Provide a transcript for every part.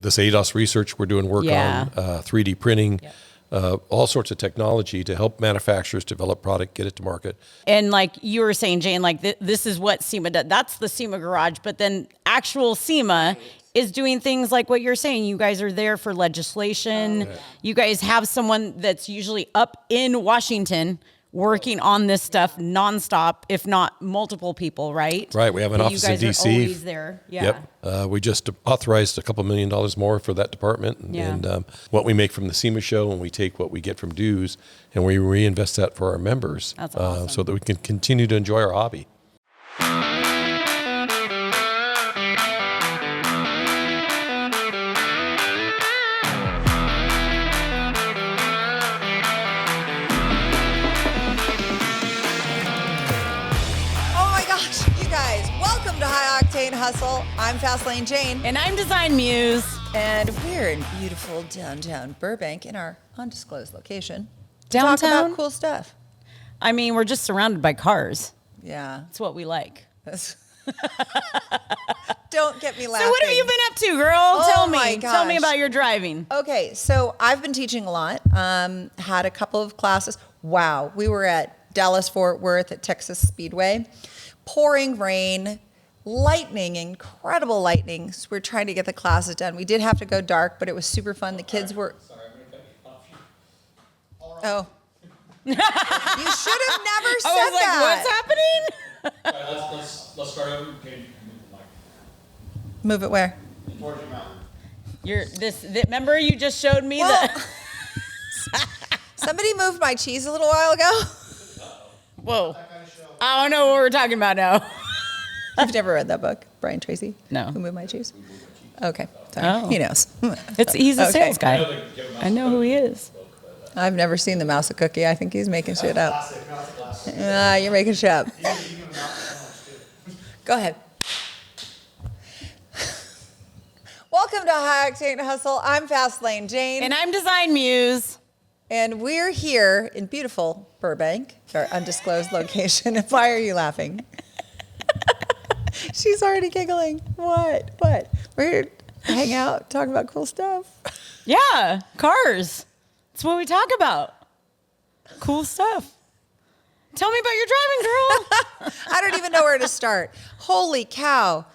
This ADOS research, we're doing work on 3D printing, all sorts of technology to help manufacturers develop product, get it to market. And like you were saying, Jane, like this is what SEMA does. That's the SEMA Garage. But then actual SEMA is doing things like what you're saying. You guys are there for legislation. You guys have someone that's usually up in Washington working on this stuff nonstop, if not multiple people, right? Right. We have an office in DC. You guys are always there. Yeah. Yep. We just authorized a couple $1 million more for that department. And what we make from the SEMA show, and we take what we get from dues, and we reinvest that for our members. That's awesome. So that we can continue to enjoy our hobby. Hustle. I'm Fastlane Jane. And I'm Design Muse. And we're in beautiful downtown Burbank in our undisclosed location. Downtown? Talk about cool stuff. I mean, we're just surrounded by cars. Yeah. That's what we like. Don't get me laughing. So what have you been up to, girl? Tell me. Tell me about your driving. Okay, so I've been teaching a lot. Had a couple of classes. Wow. We were at Dallas-Fort Worth at Texas Speedway. Pouring rain. Lightning, incredible lightning. So we're trying to get the classes done. We did have to go dark, but it was super fun. The kids were... Sorry, I'm going to cut you off. Oh. You should have never said I was like, that. what's happening? Right, let's start over. Okay, move the mic. Move it where? Towards your mouth. Remember you just showed me Somebody moved my cheese a little while ago. Whoa. I don't know what we're talking about now. You've never read that book, Brian Tracy? No. Who Moved My Cheese? Okay, sorry. Oh. He knows. He's a sales guy. I know who he is. I've never seen the mouse a cookie. I think he's making shit up. You're making shit up. Go ahead. Welcome to High Octane Hustle. I'm Fastlane Jane. And I'm Design Muse. And we're here in beautiful Burbank, our undisclosed location. And why are you laughing? She's already giggling. What? We're here to hang out, talk about cool stuff. Yeah, cars. That's what we talk about. Cool stuff. Tell me about your driving, girl. I don't even know where to start. Holy cow.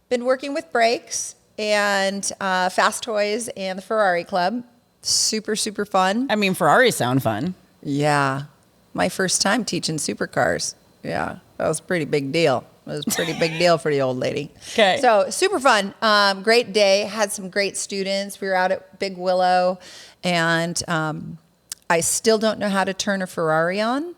Been working with brakes and Fast Toys and the Ferrari Club. Super, super fun. I mean, Ferraris sound fun. Yeah. My first time teaching supercars. Yeah, that was a pretty big deal. It was a pretty big deal for the old lady. Okay. So super fun. Great day. Had some great students. We were out at Big Willow. And I still don't know how to turn a Ferrari on,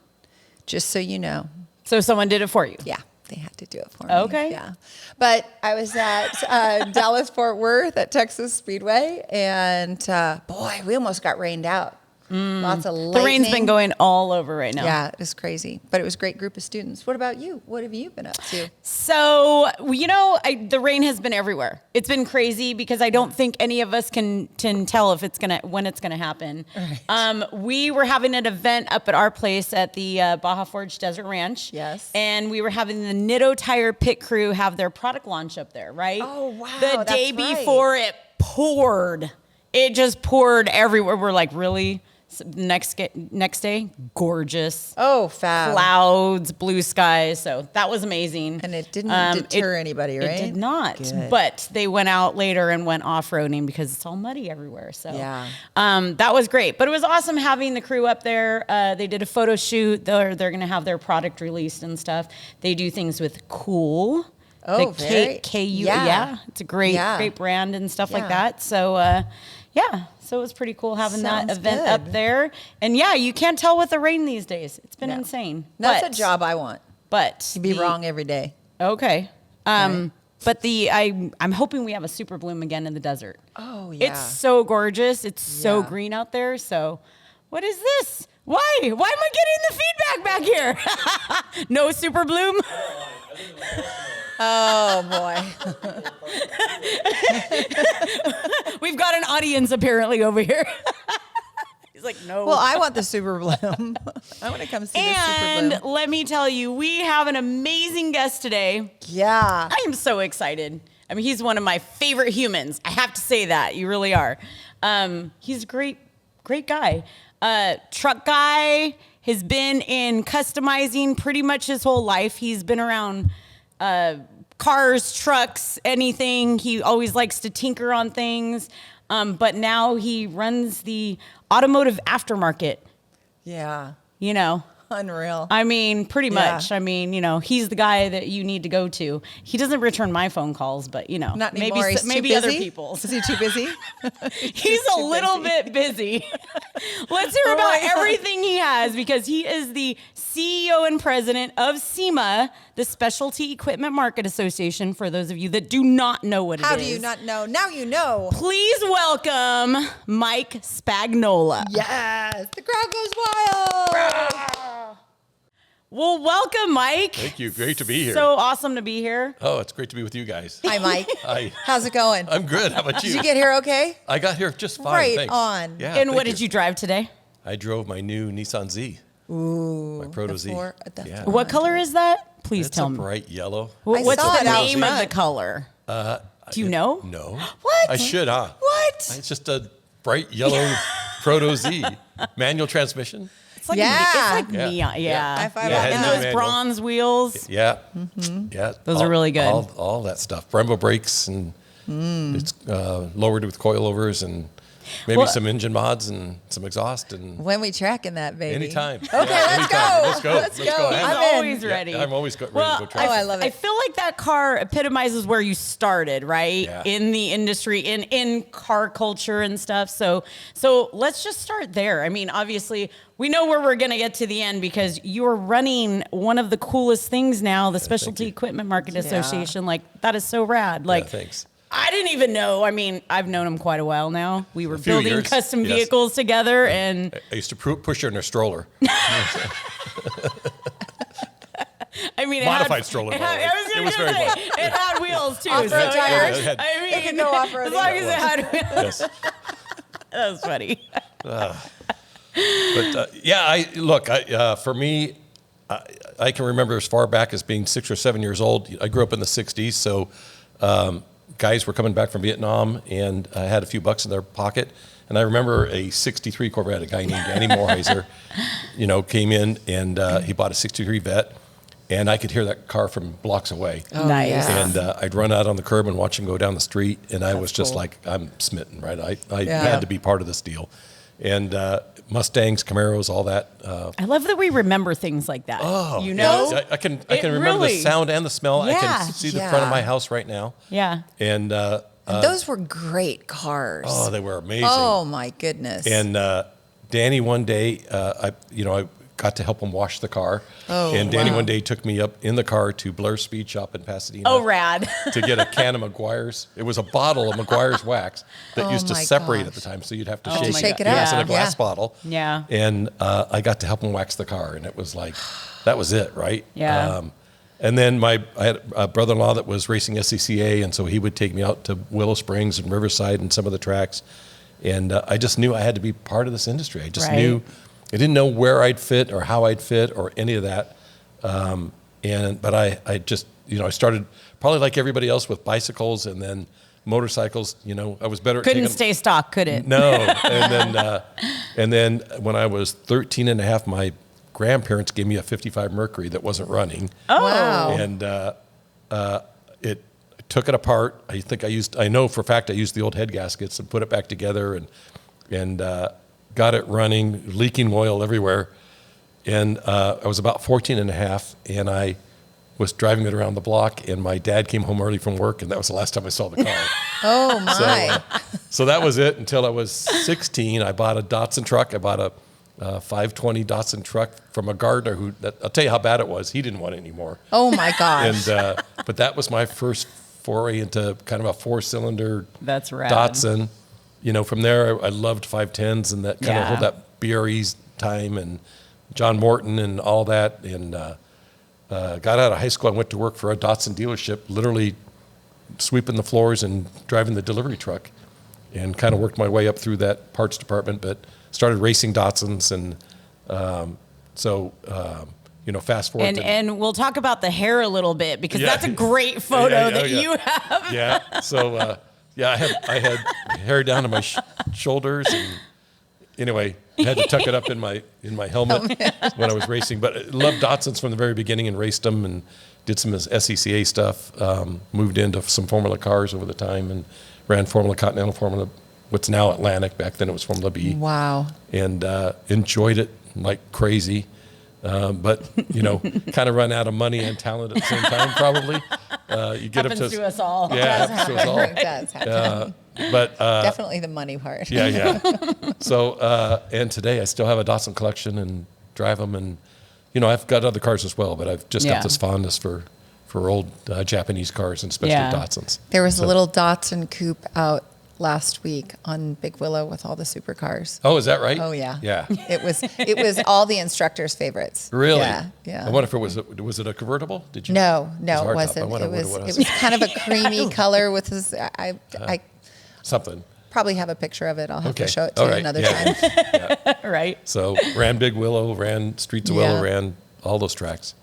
just so you know. So someone did it for you? Yeah, they had to do it for me. Okay. Yeah. But I was at Dallas-Fort Worth at Texas Speedway. And boy, we almost got rained out. Lots of lightning. The rain's been going all over right now. Yeah, it was crazy. But it was a great group of students. What about you? What have you been up to? So, the rain has been everywhere. It's been crazy because I don't think any of us can tell if when it's gonna happen. Right. We were having an event up at our place at the Baja Forge Desert Ranch. Yes. And we were having the Nitto Tire pit crew have their product launch up there, right? Oh, wow. The day before it poured. It just poured everywhere. We're like, really? Next day, gorgeous. Oh, fab. Clouds, blue skies. So that was amazing. And it didn't deter anybody, right? It did not. Good. But they went out later and went off-roading because it's all muddy everywhere. So yeah. That was great. But it was awesome having the crew up there. They did a photo shoot. They're going to have their product released and stuff. They do things with Cool. Oh, the KU. Yeah. It's a great brand and stuff like that. So, so it was pretty cool having that event up there. And yeah, you can't tell with the rain these days. It's been insane. That's a job I want. But to be wrong every day. Okay. Right. But I'm hoping we have a super bloom again in the desert. Oh yeah. It's so gorgeous. It's so green out there. So what is this? Why? Why am I getting the feedback back here? No super bloom? Oh, boy. We've got an audience apparently over here. He's like, no. Well, I want the super bloom. I want to come see the super bloom. And let me tell you, we have an amazing guest today. Yeah. I am so excited. I mean, he's one of my favorite humans. I have to say that. You really are. He's a great guy. Truck guy, has been in customizing pretty much his whole life. He's been around cars, trucks, anything. He always likes to tinker on things. But now he runs the automotive aftermarket. Yeah. You know, Unreal. I mean, pretty Yeah. much. I mean, you know, he's the guy that you need to go to. He doesn't return my phone calls, but you know, Not maybe anymore. He's too maybe busy? other people's. Is he too busy? He's a little bit busy. Let's hear about everything he has, because he is the CEO and president of SEMA, the Specialty Equipment Market Association, for those of you that do not know what it is. How do you not know? Now you know. Please welcome Mike Spagnola. Yes. The crowd goes wild. Well, welcome, Mike. Thank you. Great to be here. So awesome to be here. Oh, it's great to be with you guys. Hi, Mike. Hi. How's it going? I'm good. How about you? Did you get here okay? I got here just fine. Right Thanks. on. Yeah, And thank what did you drive today? I drove my new Nissan Z. Ooh. My Proto Z. Yeah. What color is that? Please It's tell a me. bright yellow. I What's saw the it out name of the front. color? Do you know? No. What? I should, huh? What? It's just a bright yellow Proto Z. Manual transmission. It's like Yeah. it's like Yeah. neon. Yeah. High five Yeah, on it And is that. those manual. bronze wheels. Yeah. Mm-hmm. Yeah. Those are really good. All that stuff. Brembo brakes, and it's lowered with coilovers, and maybe Well- some engine mods and some exhaust, and When we tracking that, baby? anytime. Okay, Yeah, let's anytime. go. Let's go. Let's Let's go. go. He's I'm in. always ready. I'm always ready Well, to go try. I love it. I feel like that car epitomizes where you started, right? Yeah. In the industry, in car culture and stuff. So let's just start there. I mean, obviously, we know where we're going to get to the end, because you're running one of the coolest things now, the Specialty you. Equipment Market Association. Like, that is so rad. Like, thanks. I didn't even know. I mean, I've known him quite a while now. We were few building years, custom yes. vehicles together, and I used to push her in a stroller. I mean, Modified it had, stroller, It, by the had, way. I was It gonna was very say, fun. it had wheels too. Off-road so, tires. Yeah, I mean, It can go off-roading. as long as it had wheels. Yes. That was funny. But for me, I can remember as far back as being 6 or 7 years old. I grew up in the 60s, so guys were coming back from Vietnam, and I had a few bucks in their pocket. And I remember a 63 Corvette, a guy named Danny Morheiser, came in, and he bought a 63 Vet, and I could hear that car from blocks away. Nice. yeah. And I'd run out on the curb and watch him go down the street, and I was just like, I'm smitten, right? I Yeah. had to be part of this deal. And Mustangs, Camaros, all that. I love that we remember things like that. Oh, you know? I can It remember really- the sound and the smell. I Yeah. can see the front of Yeah. my house right now. Yeah. And Those were great cars. oh, they were amazing. Oh, my goodness. And Danny one day, I got to help him wash the car. Oh, and Danny wow. one day took me up in the car to Blair's Speed Shop in Pasadena. Oh, rad. To get a can of McGuire's. It was a bottle of McGuire's wax that Oh used to my separate gosh. at the time, so you'd have to Oh shake, my Shake it God. Yes, in a up. glass Yeah. bottle. Yeah. And I got to help him wax the car, and it was like, that was it, right? Yeah. And then I had a brother-in-law that was racing SCCA, and so he would take me out to Willow Springs and Riverside and some of the tracks. And I just knew I had to be part of this industry. I just Right. knew, I didn't know where I'd fit or how I'd fit or any of that. But I just, I started probably like everybody else with bicycles, and then motorcycles. I was better at Couldn't taking, stay stock, could it? no. And then when I was 13 and a half, my grandparents gave me a 55 Mercury that wasn't running. Oh. Wow. And it took it apart. I know for a fact I used the old head gaskets and put it back together, and got it running, leaking oil everywhere. And I was about 14 and a half, and I was driving it around the block, and my dad came home early from work, and that was the last time I saw the car. Oh, my. So that was it until I was 16. I bought a Datsun truck. I bought a 520 Datsun truck from a gardener I'll tell you how bad it was. He didn't want it anymore. Oh, my gosh. And but that was my first foray into kind of a 4-cylinder That's rad. Datsun. From there I loved 510s and that kind Yeah. of whole that BRE's time and John Morton and all that. And got out of high school. I went to work for a Datsun dealership, literally sweeping the floors and driving the delivery truck, and kind of worked my way up through that parts department, but started racing Datsuns. And fast forward. And we'll talk about the hair a little bit because Yeah. that's a great photo that yeah. you have. Yeah. So I had hair down to my shoulders, and anyway, I had to tuck it up in my helmet when I was racing. But I loved Datsuns from the very beginning and raced them and did some SECA stuff. Moved into some Formula cars over the time and ran Formula Continental, Formula what's now Atlantic. Back then it was Formula B. Wow. And enjoyed it like crazy. But kind of run out of money and talent at the same time. Probably you get Happens up to us all. Yeah, Does happens to us all. happen. It does happen. But Definitely the money part. yeah. So and today I still have a Datsun collection and drive them, and I've got other cars as well, but I've just Yeah. got this fondness for old Japanese cars and especially Yeah. Datsuns. There was a little Datsun coupe out last week on Big Willow with all the supercars. Oh, is that right? Oh yeah. Yeah. It was all the instructors' favorites. Really? Yeah. I wonder if was it a convertible? Did you? No, It was a it hardtop. I wasn't. wonder It what was kind of a creamy color with this. I Something. probably have a picture of it. I'll have Okay. to show it to All you right. another Yeah. time. Right. So ran Big Willow, ran Streets of Willow, Yeah. ran all those tracks.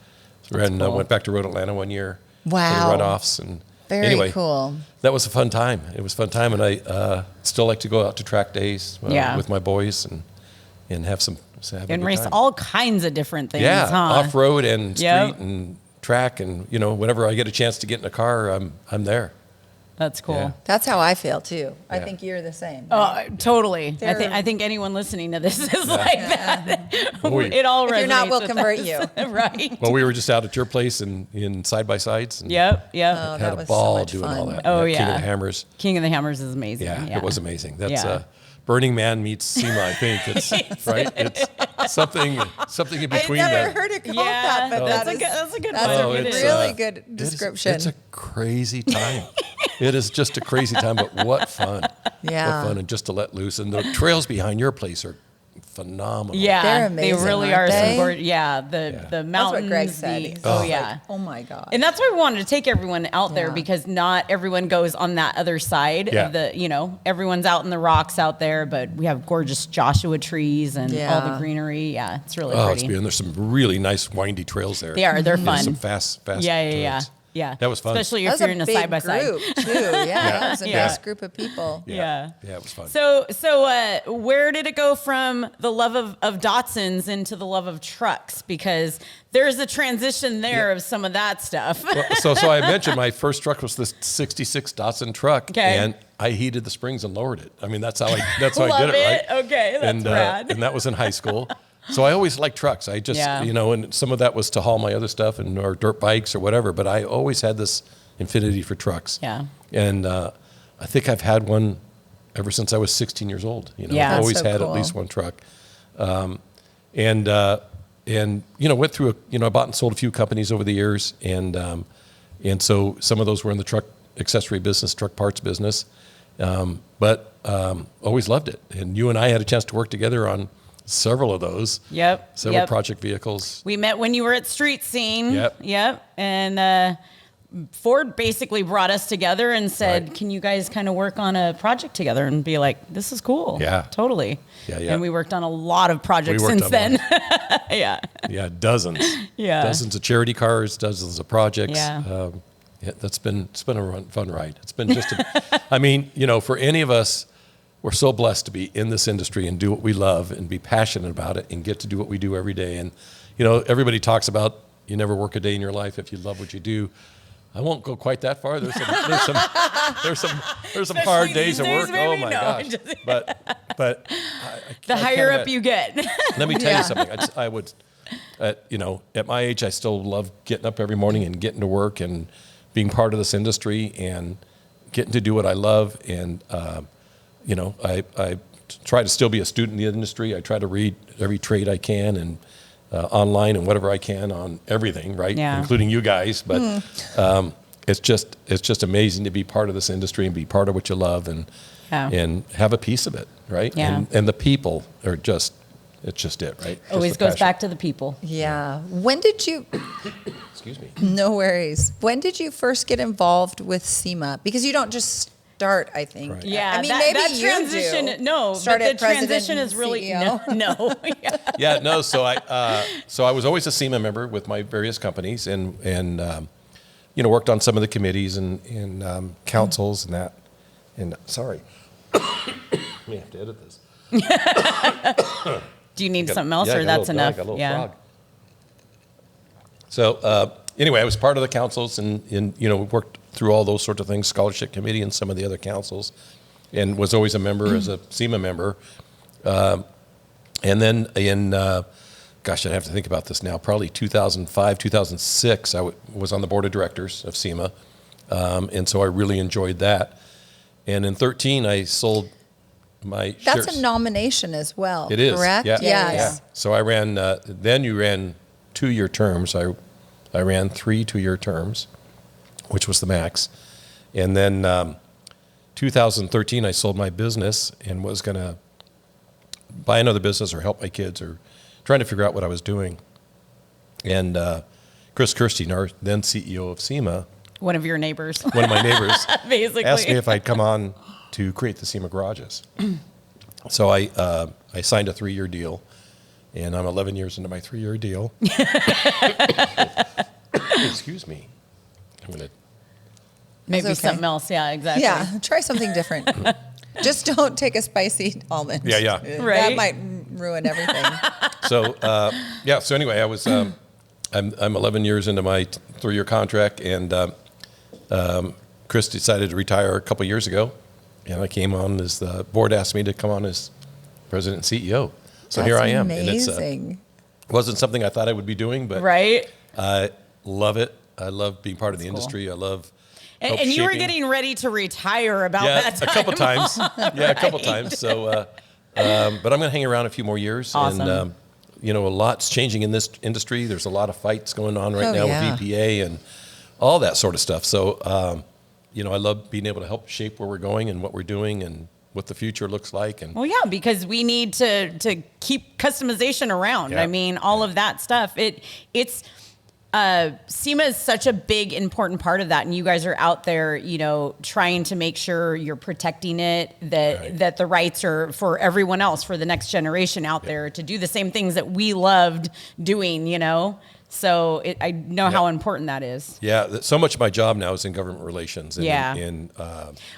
Went back to Road Atlanta one year. Wow. For the runoffs and Very anyway, cool. That was a fun time. It was a fun time, and I still like to go out to track days Yeah. with my boys and have some have a And good race time. all kinds of different things, yeah, huh? off road and street Yep. and track, and whenever I get a chance to get in a car, I'm there. That's cool. Yeah. That's how I feel too. I Yeah. think you're the same. Totally. They're- I think anyone listening to this is like that. We- It all resonates. If you're not, we'll with convert us. you. Right. Well, we were just out at your place in side by sides. And Yep. Oh, Had that a was so ball much doing fun. all that. Oh, King yeah. of the Hammers. King of the Hammers is amazing. Yeah, it was amazing. That's Yeah. Burning Man meets SEMA. I think it's right. It's something in I've between never that. heard it called Yeah, that, but that's that a good- that's a good that's one. a Oh, it's, really uh, good It is- description. It's a crazy time. It is just a crazy time, but what fun. Yeah. What fun. And just to let loose. And the trails behind your place are phenomenal. Yeah, They're they amazing, really aren't are. they? Some gorgeous. Yeah, the That's mountains. what Greg said. the- He's oh just yeah. like, oh my God. And that's why we wanted to take everyone out there Yeah. because not everyone goes on that other side Yeah. of the, everyone's out in the rocks out there, but we have gorgeous Joshua trees and all Yeah. the greenery. Yeah, it's really Oh, it's pretty. beautiful. And there's some really nice windy trails there. They are. They're And fun. some fast Yeah. turns. Yeah. That was fun. Especially that if was you're in a big side by side. group too. Yeah, that was a Yeah. nice group of people. Yeah. Yeah, it was fun. So where did it go from the love of Datsuns into the love of trucks? Because there's a transition there of some of that stuff. Well, so I mentioned my first truck was this '66 Datsun truck, Okay. and I heated the springs and lowered it. I mean, that's how I did Love it, it. right? Okay, that's rad. And that was in high school. So I always liked trucks. I just, Yeah. and some of that was to haul my other stuff or dirt bikes or whatever. But I always had this infinity for trucks. Yeah. And I think I've had one ever since I was 16 years old. Yeah. I've That's always so had cool. at least one truck. And went through I bought and sold a few companies over the years, and so some of those were in the truck accessory business, truck parts business, but always loved it. And you and I had a chance to work together on several of those. Yep. Several Yep. project vehicles. We met when you were at Street Scene. Yep. And Ford basically brought us together and said, Right. can you guys kind of work on a project together and be like, this is cool. Yeah. Totally. Yeah, yeah. And we worked on a lot of projects We worked since on then. Yeah. Yeah, dozens. Yeah. Dozens of charity cars, dozens of projects. Yeah. It's been a fun ride. It's been just, for any of us, we're so blessed to be in this industry and do what we love and be passionate about it and get to do what we do every day. And, everybody talks about you never work a day in your life if you love what you do. I won't go quite that far. There's some hard days at these work. days, Oh maybe? my No, gosh! just- But The higher up you get. let me tell you something. I would, at my age, I still love getting up every morning and getting to work and being part of this industry and getting to do what I love. And I try to still be a student in the industry. I try to read every trade I can and online and whatever I can on everything, right? Yeah. Including you guys. But it's just amazing to be part of this industry and be part of what you love and Yeah. and have a piece of it, right? Yeah. And the people are just, it's just it, right? Just Always the goes passion. back to the people. Yeah. When did you? Excuse me. No worries. When did you first get involved with SEMA? Because you don't just start, I think. Right. Yeah, I mean, that, maybe that you transition. do. No, Start but at the president transition and is really CEO. no. Yeah. Yeah, no. So I was always a SEMA member with my various companies, and you know, worked on some of the committees and councils and that. And sorry, we have to edit this. Do you need Got- something else, yeah, I or got a that's little enough? dog, got a little Yeah. frog. So anyway, I was part of the councils and you know, worked through all those sorts of things, scholarship committee and some of the other councils, and was always a member as a SEMA member. And then in, gosh, I'd have to think about this now, probably 2005, 2006, I was on the board of directors of SEMA. And so I really enjoyed that. And in 13, I sold my shares. That's a nomination as well. It is. Correct? Yeah. Yes. Yeah. So I ran, then you ran 2-year terms. I ran 3 2-year terms, which was the max. And then 2013, I sold my business and was going to buy another business or help my kids or trying to figure out what I was doing. And Chris Kirstein, our then CEO of SEMA, One of your neighbors, one of my neighbors, basically. asked me if I'd come on to create the SEMA garages. So I signed a 3-year deal, and I'm 11 years into my 3-year deal. Excuse me. I'm gonna. Maybe That's okay. something else. Yeah, exactly. Yeah, try something different. Just don't take a spicy almond. Yeah, yeah. Right. That might ruin everything. So yeah. So anyway, I was. I'm 11 years into my 3-year contract, and Chris decided to retire a couple years ago, and I came on as the board asked me to come on as president and CEO. So here I am. Amazing. And it wasn't something I thought I would be doing, but Right. I love it. I love being part of the That's cool. industry. I love. And help you were shaping. getting ready to retire about Yeah, that time. a couple times. Yeah, a couple times. So, but I'm going to hang around a few more years. Awesome. And, you know, a lot's changing in this industry. There's a lot of fights going on right Oh, now yeah. with EPA and all that sort of stuff. So, you know, I love being able to help shape where we're going and what we're doing and what the future looks like. And Well, yeah, because we need to keep customization around. Yeah. I mean, all of that stuff. It's SEMA is such a big, important part of that, and you guys are out there, you know, trying to make sure you're protecting it, that Right. that the rights are for everyone else, for the next generation out there to do the same things that we loved doing, you know. So I know how important that is. yeah, so much of my job now is in government relations. And, Yeah.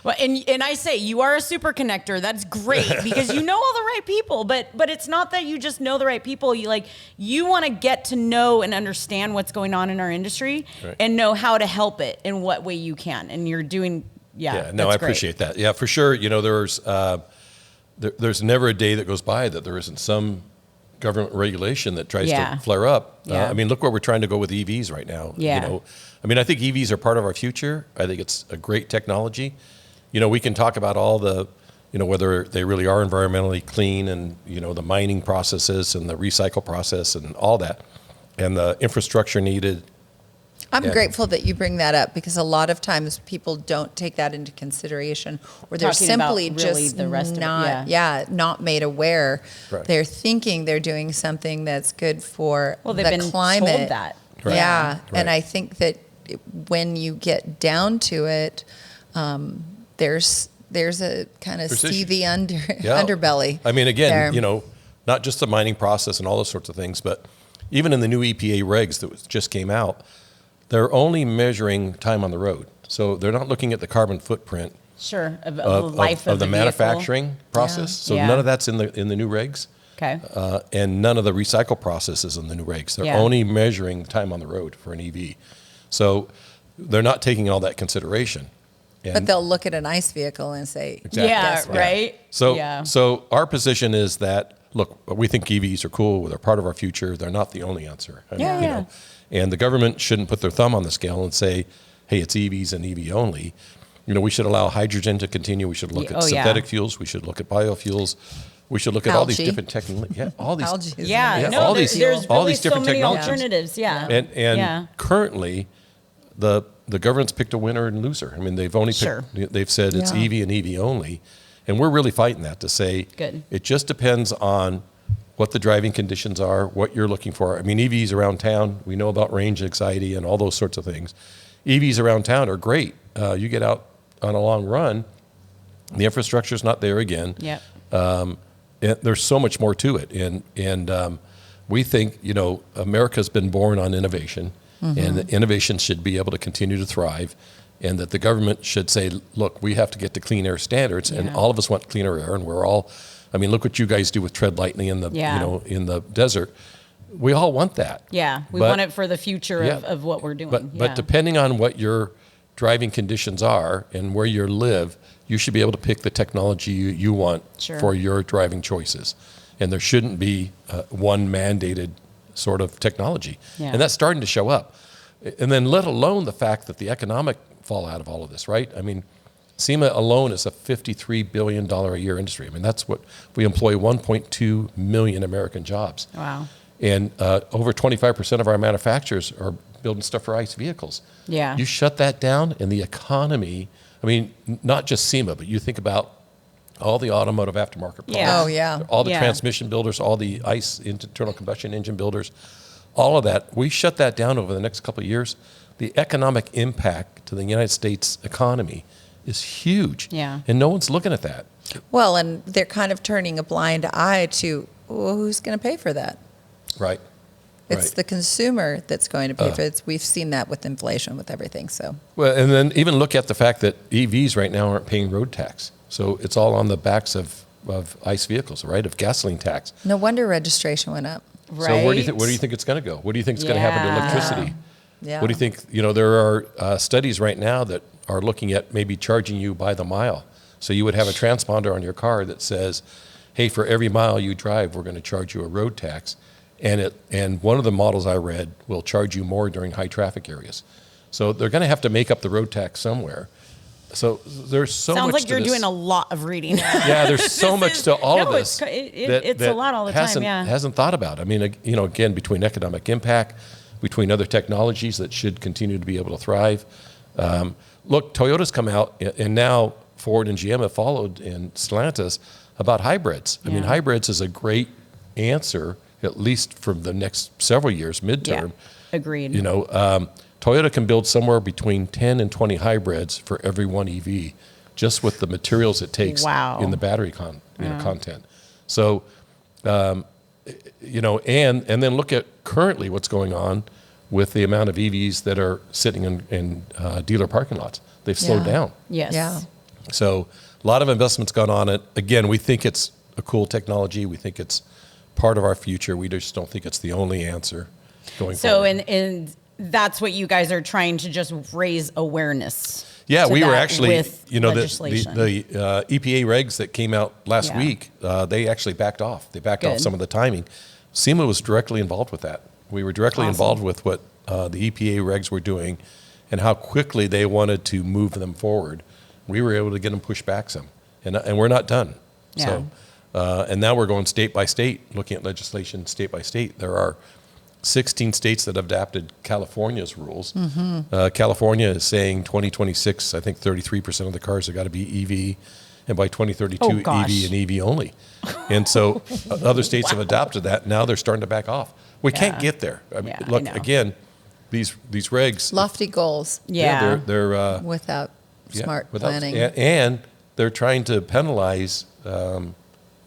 Well, and I say you are a super connector. That's great because you know all the right people. But it's not that you just know the right people. You want to get to know and understand what's going on in our industry Right. and know how to help it in what way you can. And you're doing, yeah, no, that's I great. appreciate that. Yeah, for sure. You know, there's never a day that goes by that there isn't some government regulation that tries Yeah. to flare up. Yeah. I mean, look where we're trying to go with EVs right now. Yeah. You know, I mean, I think EVs are part of our future. I think it's a great technology. You know, we can talk about all the, you know, whether they really are environmentally clean and, you know, the mining processes and the recycle process and all that and the infrastructure needed. I'm Yeah. grateful that you bring that up because a lot of times people don't take that into consideration or they're Talking about simply really just the rest of it, not, yeah. not made aware. Right. They're thinking they're doing something that's good for Well, they've the been climate. told that. Right. Yeah. Right. And I think that when you get down to it, there's a kind of There's seedy Yeah. underbelly. I mean, again, there. you know, not just the mining process and all those sorts of things, but even in the new EPA regs that just came out, they're only measuring time on the road. So they're not looking at the carbon footprint Sure, of the life of the the manufacturing process. So Yeah. none of that's in the new regs. Okay. And none of the recycle processes in the new regs. They're Yeah. only measuring time on the road for an EV. So they're not taking all that consideration. And But they'll look at an ICE vehicle and say, Exactly. Yeah, guess what? right. So, yeah. so our position is that, look, we think EVs are cool. They're part of our future. They're not the only answer. I mean, Yeah, you yeah. know, and the government shouldn't put their thumb on the scale and say, hey, it's EVs and EV only. You know, we should allow hydrogen to continue. We should look Yeah, at oh, yeah. synthetic fuels. We should look at biofuels. We should look at all these Algae. different technologies. Yeah, all these. Algae is Yeah, Yeah, no, all there- these- there's all really these different so many technologies. alternatives. Yeah. And yeah. currently, the government's picked a winner and loser. I mean, they've only picked, Sure. they've said it's Yeah. EV and EV only, and we're really fighting that to say Good. it just depends on what the driving conditions are, what you're looking for. I mean, EVs around town, we know about range anxiety and all those sorts of things. EVs around town are great. You get out on a long run, The infrastructure is not there again. Yep. There's so much more to it. And we think, America's been born on innovation, and the innovation should be able to continue to thrive, and that the government should say, look, we have to get to clean air standards, and all of us want cleaner air, and we're all, look what you guys do with tread lightly in the, in the desert. We all want that. Yeah, we want it for the future of what we're doing. But depending on what your driving conditions are and where you live, you should be able to pick the technology you want for your driving choices. And there shouldn't be one mandated sort of technology. Yeah. And that's starting to show up. And then let alone the fact that the economic fallout of all of this, right? SEMA alone is a $53 billion a year industry. That's what we employ 1.2 million American jobs. Wow. And over 25% of our manufacturers are building stuff for ICE vehicles. Yeah. You shut that down and the economy, not just SEMA, but you think about all the automotive aftermarket products. Yeah. Oh, yeah. All the transmission builders, all the ICE, internal combustion engine builders, all of that. We shut that down over the next couple of years. The economic impact to the United States economy is huge. Yeah. And no one's looking at that. Well, and they're kind of turning a blind eye to, who's going to pay for that? Right. It's the consumer that's going to pay for it. We've seen that with inflation, with everything. So. Well, and then even look at the fact that EVs right now aren't paying road tax. So it's all on the backs of ICE vehicles, right? Of gasoline tax. No wonder registration went up. Right. So where do you think it's going to go? What do you think is going to happen to electricity? Yeah. What do you think? There are studies right now that are looking at maybe charging you by the mile. So you would have a transponder on your car that says, hey, for every mile you drive, we're going to charge you a road tax. And one of the models I read will charge you more during high traffic areas. So they're going to have to make up the road tax somewhere. So there's so much to this. Sounds like you're doing a lot of reading. Yeah, there's so much to all of this. It's a lot all the time, hasn't thought about. Again, between economic impact, between other technologies that should continue to be able to thrive. Look, Toyota's come out, and now Ford and GM have followed in Stellantis about hybrids. Hybrids is a great answer, at least for the next several years, midterm. Yeah, agreed. Toyota can build somewhere between 10 and 20 hybrids for every one EV, just with the materials it takes in the battery content. So, and then look at currently what's going on with the amount of EVs that are sitting in dealer parking lots. They've slowed down. Yes. Yeah. So a lot of investment's gone on it. Again, we think it's a cool technology. We think it's part of our future. We just don't think it's the only answer going forward. And that's what you guys are trying to just raise awareness. Yeah, to we were that actually, with the EPA regs that came out last week, they actually backed off. They backed off some of the timing. SEMA was directly involved with that. We were directly involved with what the EPA regs were doing and how quickly they wanted to move them forward. We were able to get them pushed back some, and we're not done. Yeah. So, and now we're going state by state, looking at legislation state by state. There are 16 states that have adapted California's rules. California is saying 2026, I think 33% of the cars have got to be EV, and by 2032, EV and EV only. And so other states have adopted that. Now they're starting to back off. We can't get there. Look, again, these regs. Lofty goals. Yeah. They're without smart planning. And they're trying to penalize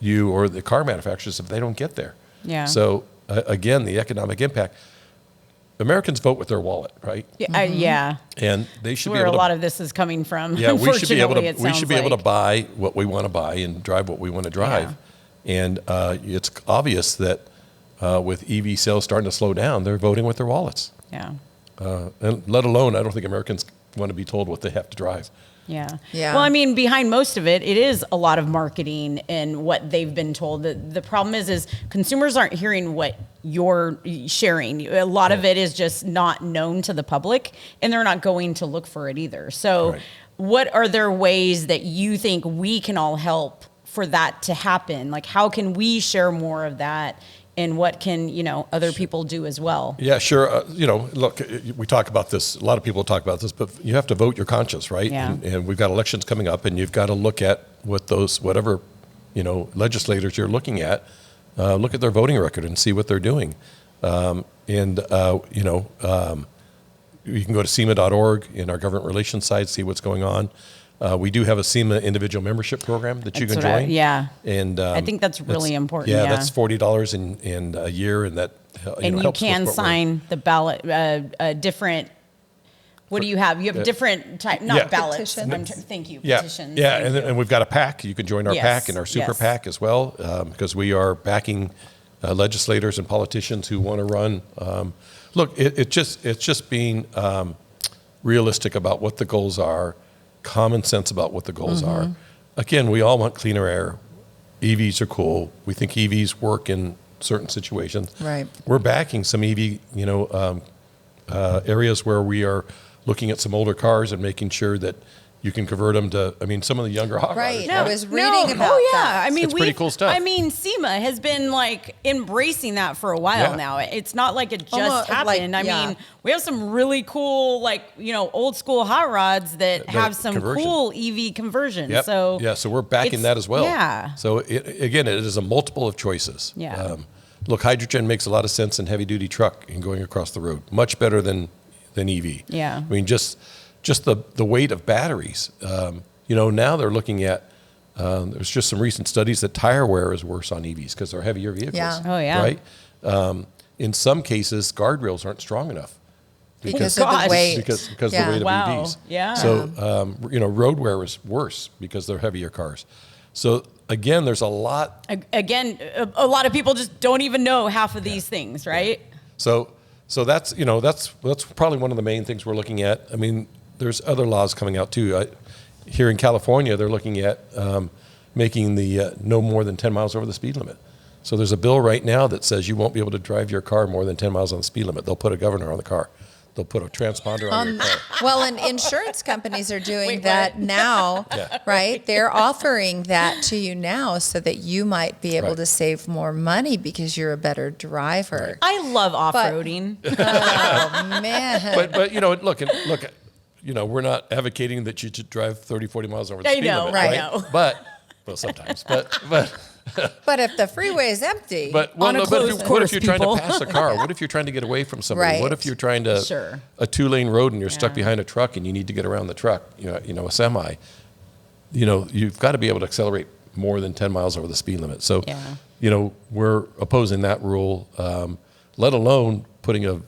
you or the car manufacturers if they don't get there. Yeah. So again, the economic impact. Americans vote with their wallet, right? Yeah. And they should be where able a to, lot of this is coming from. Yeah, we should be able to. It We should be sounds able to like. buy what we want to buy and drive what we want to drive. And it's obvious that with EV sales starting to slow down, they're voting with their wallets. Yeah. And let alone, I don't think Americans want to be told what they have to drive. Yeah. Yeah. Well, behind most of it, it is a lot of marketing and what they've been told. The problem is consumers aren't hearing what you're sharing. A lot of it is just not known to the public, and they're not going to look for it either. So what are there ways that you think we can all help for that to happen? Like, how can we share more of that? And what can, other people do as well? Yeah, sure. Look, we talk about this. A lot of people talk about this, but you have to vote your conscience, right? Yeah. And we've got elections coming up, and you've got to look at what whatever legislators you're looking at, look at their voting record and see what they're doing. You can go to SEMA.org in our government relations side, see what's going on. We do have a SEMA individual membership program that you can That's what I- join. yeah. And I think that's really important, Yeah, yeah. that's $40 in a year, and that And you helps with can what we're- sign the ballot, different, what do you have? You have different type, not Yeah. ballots. Petitions. Thank you, Yeah, petitions. yeah, Thank and, you. and we've got a PAC. You can join our Yes, PAC and our super yes. PAC as well, because we are backing legislators and politicians who want to run. Look, it's just being realistic about what the goals are, common sense about what the goals Mm-hmm. are. Again, we all want cleaner air. EVs are cool. We think EVs work in certain situations. Right. We're backing some EV, areas where we are looking at some older cars and making sure that you can convert them to, some of the younger hot Right. rodders, No, I was reading about oh yeah. that. I mean, It's pretty cool stuff. I mean, SEMA has been like embracing that for a while Yeah. now. It's not like it just Almost like, happened. I yeah. mean, we have some really cool, old school hot rods that have some conversion. cool EV conversions. Yep. So So we're backing it's- that as well. Yeah. So again, it is a multiple of choices. Yeah. Look, hydrogen makes a lot of sense in heavy duty truck and going across the road, much better than EV. Yeah. I mean, just the weight of batteries. Now they're looking at. There's just some recent studies that tire wear is worse on EVs because they're heavier vehicles. Yeah. Oh, yeah. Right. In some cases, guardrails aren't strong enough. Because of the Gosh. weight. Because the Yeah. weight of Wow. EVs. Yeah. So road wear is worse because they're heavier cars. So again, there's a lot. Again, a lot of people just don't even know half of these things, right? So that's that's probably one of the main things we're looking at. I mean, there's other laws coming out too. Here in California, they're looking at making the no more than 10 miles over the speed limit. So there's a bill right now that says you won't be able to drive your car more than 10 miles on the speed limit. They'll put a governor on the car. They'll put a transponder on your car. Well, and insurance companies are doing Wait, that what? now, Yeah. right? They're offering that to you now so that you might be able Right. to save more money because you're a better driver. I love off-roading. Oh, man. But look, we're not advocating that you should drive 30, 40 miles over the I speed know, limit, right. right? I know. Well, sometimes, but But if the freeway is empty, On a what closed if course, you're trying people. to pass a car? What if you're trying to get away from somebody? Right. What if you're trying to Sure. a 2-lane road and you're stuck Yeah. behind a truck and you need to get around the truck? A semi. You've got to be able to accelerate more than 10 miles over the speed limit. So, Yeah. we're opposing that rule. Let alone putting a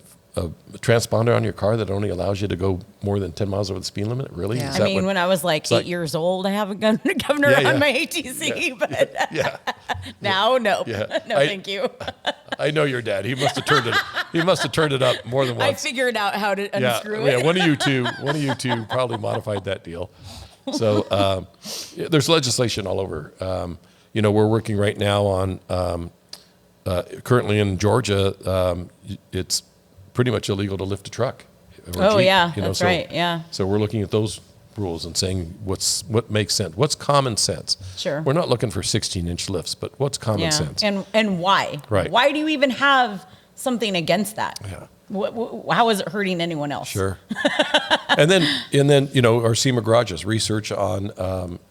transponder on your car that only allows you to go more than 10 miles over the speed limit. Really? Yeah. Is I that mean, what- when I was like it's like- 8 years old, I have a governor Yeah, yeah. on my ATC, but Yeah. now, no. Yeah. No, thank you. I know your dad. He must have turned it up more than I once. figured out how to unscrew Yeah, it. one of you two probably modified that deal. So there's legislation all over. We're working right now on currently in Georgia. It's pretty much illegal to lift a truck. or Oh, Jeep, yeah, that's right, yeah. So we're looking at those rules and saying what makes sense. What's common sense? Sure. We're not looking for 16-inch lifts, but what's common sense? And why? Right. Why do you even have something against that? Yeah. How is it hurting anyone else? Sure. and then our SEMA Garages research on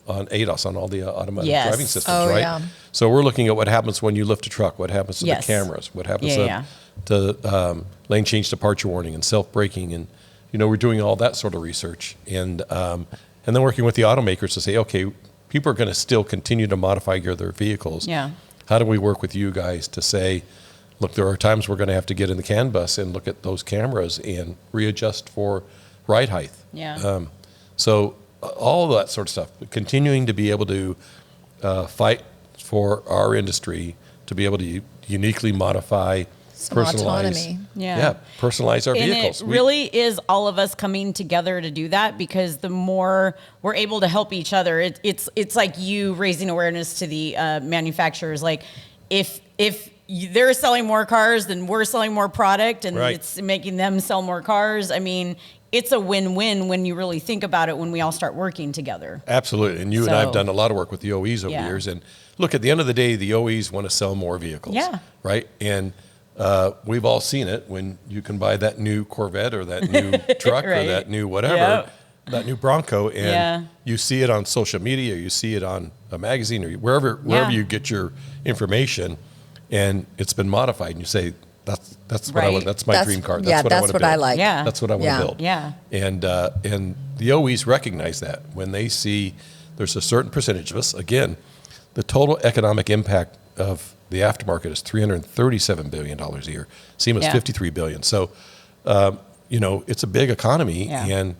ADAS, on all the automatic Yes. driving systems, Oh, right? yeah. So we're looking at what happens when you lift a truck, what happens to Yes. the cameras, what happens Yeah, to lane change departure warning and self-braking, and we're doing all that sort of research, and then working with the automakers to say, okay, people are going to still continue to modify their vehicles. Yeah. How do we work with you guys to say, look, there are times we're going to have to get in the CAN bus and look at those cameras and readjust for ride height. Yeah. So all of that sort of stuff, continuing to be able to fight for our industry to be able to uniquely modify, Some personalize, autonomy. Yeah. personalize our And vehicles. it really is all of us coming together to do that, because the more we're able to help each other, it's like you raising awareness to the manufacturers. Like if they're selling more cars, then we're selling more product, and Right. it's making them sell more cars. I mean, it's a win-win when you really think about it, when we all start working together. Absolutely. And you and I have So- done a lot of work with the OEs over the Yeah. years. And look, at the end of the day, the OEs want to sell more vehicles. Yeah. Right? And we've all seen it when you can buy that new Corvette or that new truck or Right. that new whatever, Yep. that new Bronco, and Yeah. you see it on social media, you see it on a magazine or wherever Yeah. you get your information, and it's been modified. And you say, that's what I want. That's my dream car. That's Yeah, what I that's want to what build. I like. Yeah. That's what I want Yeah. to build. Yeah. And the OEs recognize that when they see there's a certain percentage of us. Again, the total economic impact of the aftermarket is $337 billion a year. SEMA's Yeah. $53 billion. So, it's a big economy. Yeah. And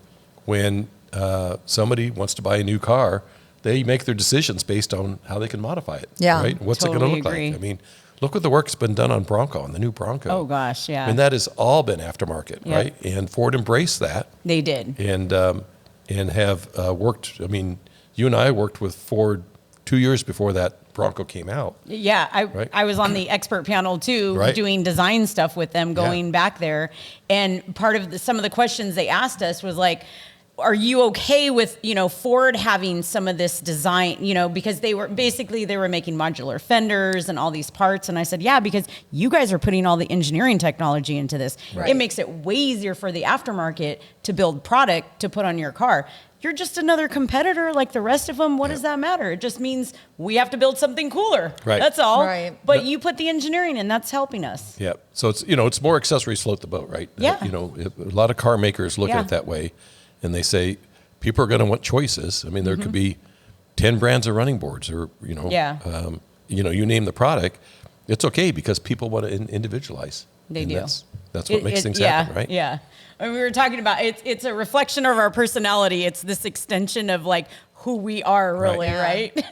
when somebody wants to buy a new car, they make their decisions based on how they can modify it. Yeah. Right? What's it Totally going to look agree. like? I mean, look what the work's been done on Bronco, on the new Bronco. Oh gosh, yeah. I mean, that has all been aftermarket, Yep. right? And Ford embraced that They did. and have worked. I mean, you and I worked with Ford 2 years before that Bronco came out. Yeah, Right. I was on the expert panel too, Right. doing design stuff with them, going Yeah. back there. And part of some of the questions they asked us was like, are you okay with, Ford having some of this design, because they were making modular fenders and all these parts. And I said, yeah, because you guys are putting all the engineering technology into this. Right. It makes it way easier for the aftermarket to build product to put on your car. You're just another competitor like the rest of them. What does that matter? It just means we have to build something cooler. Right. That's all. Right. But you put the engineering in, that's helping us. Yeah. So it's more accessories float the boat, right? Yeah. A lot of car makers look at Yeah. it that way, and they say people are going to want choices. I mean, there Mm-hmm. could be 10 brands of running boards, or Yeah. you name the product. It's okay because people want to individualize. They And do. That's what makes things happen, right? Yeah. I mean, we were talking about it's a reflection of our personality. It's this extension of like who we are, really, Right. right?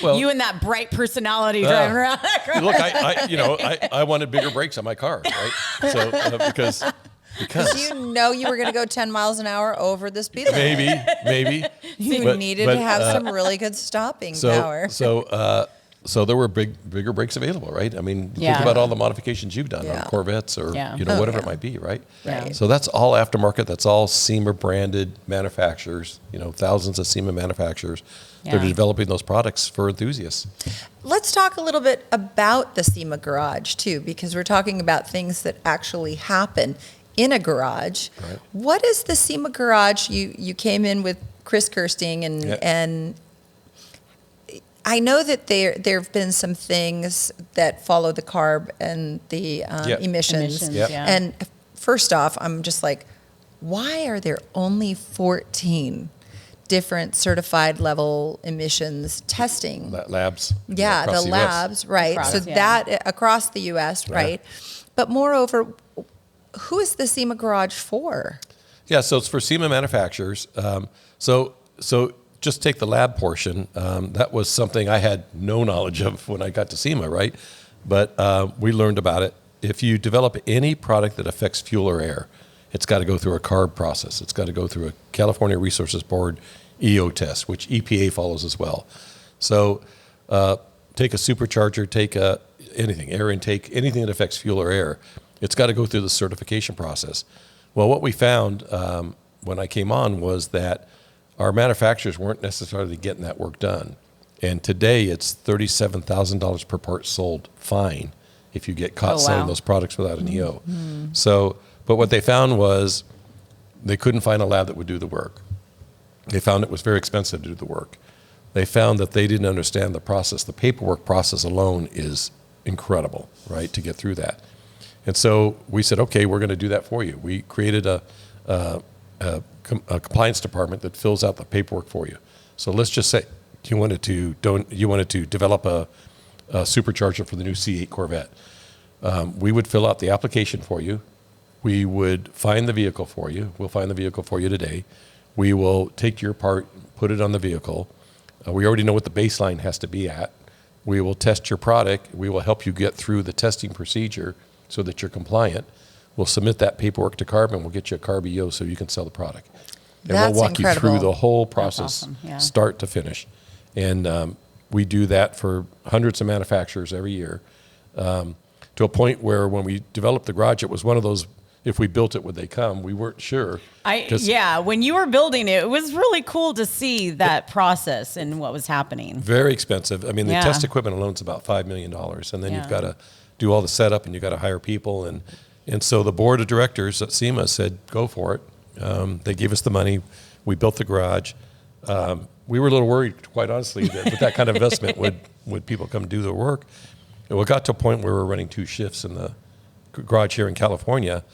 Well- you and that bright personality driving around. Look, I wanted bigger brakes on my car, right? So because You were going to go 10 miles an hour over the speed limit. maybe. You But- needed but, to have some really good stopping power. So there were bigger brakes available, right? I mean, Yeah. think about all the modifications you've done Yeah. on Corvettes or Yeah. whatever it yeah. might be, right? Right. So that's all aftermarket. That's all SEMA branded manufacturers. Thousands of SEMA manufacturers. They're Yeah. developing those products for enthusiasts. Let's talk a little bit about the SEMA Garage, too, because we're talking about things that actually happen in a garage. Right. What is the SEMA Garage? You came in with Chris Kirsting, Yeah. and I know that there have been some things that follow the CARB and the Yeah. emissions. Yep. yeah. And first off, I'm just like, why are there only 14 different certified level emissions testing? Labs. Yeah, across the US. labs, right. Across, so yeah. that across the U.S., right? But moreover, who is the SEMA Garage for? Yeah, so it's for SEMA manufacturers. So just take the lab portion. That was something I had no knowledge of when I got to SEMA, right? But we learned about it. If you develop any product that affects fuel or air, it's got to go through a CARB process. It's got to go through a California Resources Board EO test, which EPA follows as well. So take a supercharger, take anything, air intake, anything that affects fuel or air, it's got to go through the certification process. Well, what we found when I came on was that our manufacturers weren't necessarily getting that work done. And today it's $37,000 per part sold fine if you get caught Oh, selling wow. those products without an EO. So, but what they found was they couldn't find a lab that would do the work. They found it was very expensive to do the work. They found that they didn't understand the process. The paperwork process alone is incredible, right, to get through that. And so we said, okay, we're going to do that for you. We created a compliance department that fills out the paperwork for you. So let's just say you wanted to develop a supercharger for the new C8 Corvette. We would fill out the application for you. We would find the vehicle for you. We'll find the vehicle for you today. We will take your part, put it on the vehicle. We already know what the baseline has to be at. We will test your product. We will help you get through the testing procedure so that you're compliant. We'll submit that paperwork to CARB, and we'll get you a CARB EO so you can sell the product. And That's we'll walk you incredible. through the whole process, awesome, yeah. start to finish. And we do that for hundreds of manufacturers every year, to a point where when we developed the garage, it was one of those, if we built it, would they come? We weren't sure. 'Cause When you were building it, it was really cool to see that process and what was happening. Very expensive. I mean, the Yeah. test equipment alone is about $5 million. And then Yeah. you've got to do all the setup and you've got to hire people. And so the board of directors at SEMA said, go for it. They gave us the money. We built the garage. We were a little worried, quite honestly, that with that kind of investment, would people come do the work? And we got to a point where we were running 2 shifts in garage here in California.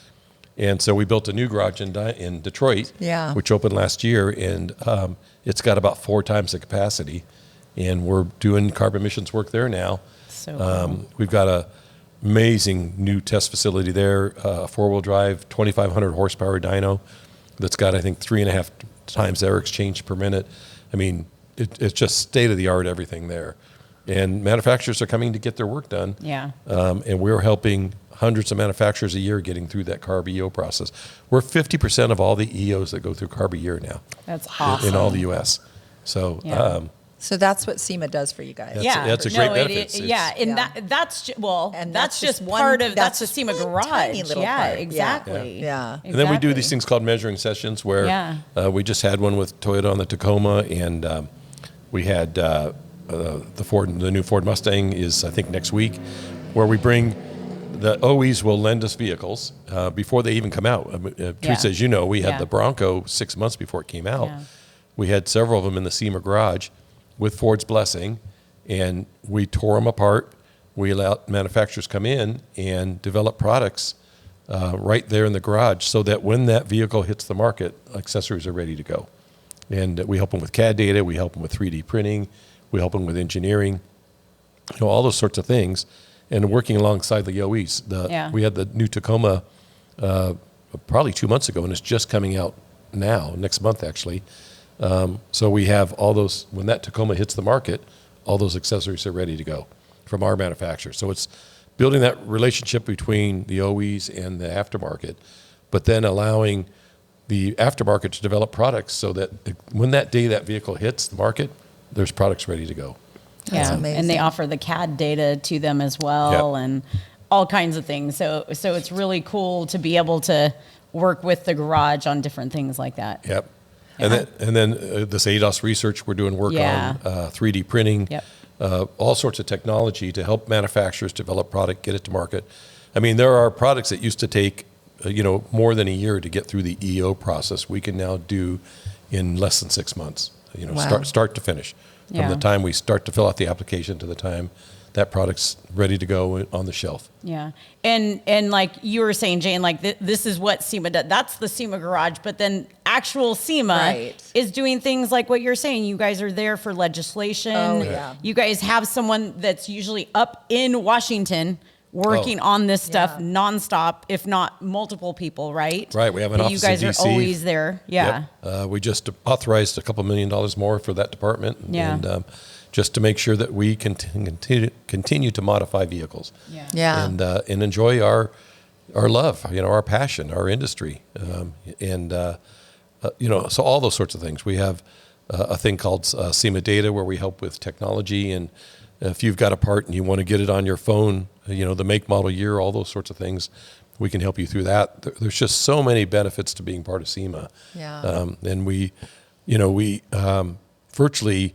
And so we built a new garage in Detroit, Yeah. which opened last year, and it's got about 4 times the capacity. And we're doing carbon emissions work there now. So cool. We've got a amazing new test facility there, 4-wheel drive, 2,500 horsepower dyno that's got, I think, 3.5 times air exchange per minute. I mean, it's just state of the art, everything there. And manufacturers are coming to get their work done. Yeah. And we're helping hundreds of manufacturers a year getting through that CARB EO process. We're 50% of all the EOs that go through CARB a year now. That's awesome. In all the U.S. So, Yeah. So that's what SEMA does for you guys. That's a great benefit. Yeah, and that's just part of that's the SEMA Garage. Tiny little part. Exactly. Yeah. And then we do these things called measuring sessions where we just had one with Toyota on the Tacoma, and we had the new Ford Mustang is, I think, next week, where we bring the OEs will lend us vehicles before they even come out. Theresa, as you know, we had the Bronco 6 months before it came out. Yeah. We had several of them in the SEMA Garage with Ford's blessing, and we tore them apart. We allowed manufacturers come in and develop products right there in the garage so that when that vehicle hits the market, accessories are ready to go. And we help them with CAD data, we help them with 3D printing, we help them with engineering, all those sorts of things. And working alongside the OEs. We had the new Tacoma probably 2 months ago, and it's just coming out now, next month actually. So we have all those, when that Tacoma hits the market, all those accessories are ready to go from our manufacturer. So it's building that relationship between the OEs and the aftermarket, but then allowing the aftermarket to develop products so that when that day that vehicle hits the market, there's products ready to go. That's amazing. And they offer the CAD data to them as well, and all kinds of things. So it's really cool to be able to work with the garage on different things like that. Yep. And then this ADOS research, we're doing work on 3D printing, all sorts of technology to help manufacturers develop product, get it to market. I mean, there are products that used to take more than a year to get through the EO process. We can now do in less than 6 months. Start to finish. From the time we start to fill out the application to the time that product's ready to go on the shelf. Yeah. And like you were saying, Jane, like this is what SEMA does. That's the SEMA Garage, but then actual SEMA is doing things like what you're saying. You guys are there for legislation. Oh, yeah. You guys have someone that's usually up in Washington working on this stuff nonstop, if not multiple people, right? Right. We have an office in DC. You guys are always there. Yeah. Yep. We just authorized $2 million more for that department. Yeah. And just to make sure that we continue to modify vehicles. Yeah. And enjoy our love, our passion, our industry. So all those sorts of things. We have a thing called SEMA Data where we help with technology, and if you've got a part and you want to get it on your phone, the make, model, year, all those sorts of things, we can help you through that. There's just so many benefits to being part of SEMA. Yeah. And we virtually,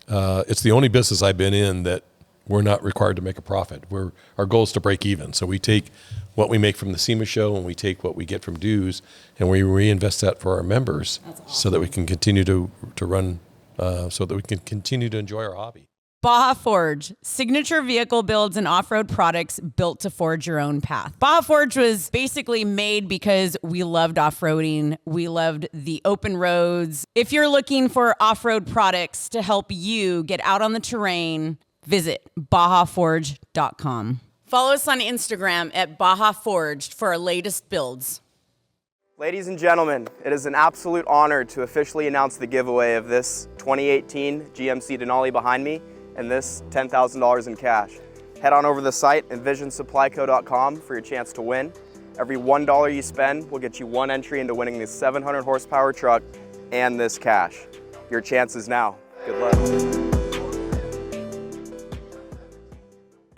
it's the only business I've been in that we're not required to make a profit. Our goal is to break even. So we take what we make from the SEMA Show and we take what we get from dues and we reinvest that for our members so that we can continue to run, so that we can continue to enjoy our hobby. Baja Forge, signature vehicle builds and off-road products built to forge your own path. Baja Forge was basically made because we loved off-roading. We loved the open roads. If you're looking for off-road products to help you get out on the terrain, visit bajaforged.com. Follow us on Instagram at Baja Forged for our latest builds. Ladies and gentlemen, it is an absolute honor to officially announce the giveaway of this 2018 GMC Denali behind me and this $10,000 in cash. Head on over to the site, envisionsupplyco.com, for your chance to win. Every $1 you spend will get you one entry into winning this 700 horsepower truck and this cash. Your chance is now. Good luck.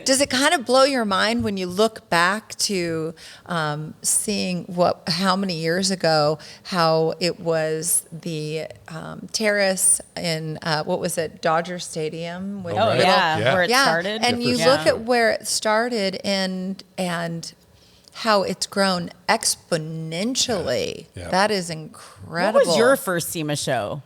Does it kind of blow your mind when you look back to seeing how many years ago, how it was the terrace in, what was it, Dodger Stadium? With where it started. And you look at where it started and how it's grown exponentially. Yeah. That is incredible. What was your first SEMA show?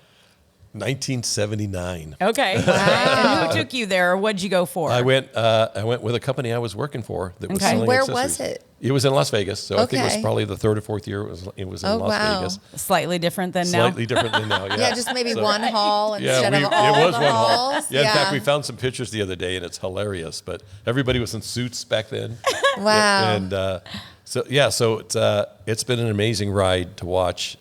1979. Okay. And who took you there? Or what'd you go for? I went with a company I was working for that was Okay. selling Where accessories. was it? It was in Las Vegas, so I think it was Okay. probably the third or fourth year it was in Oh, Las wow. Vegas. Slightly different than now. Slightly different than now, yeah. Yeah, just maybe So- one hall instead it of all was the one hall. halls. Yeah, in fact, we found some pictures the other day, and it's hilarious. But everybody was in suits back then. Wow. And so it's been an amazing ride to watch.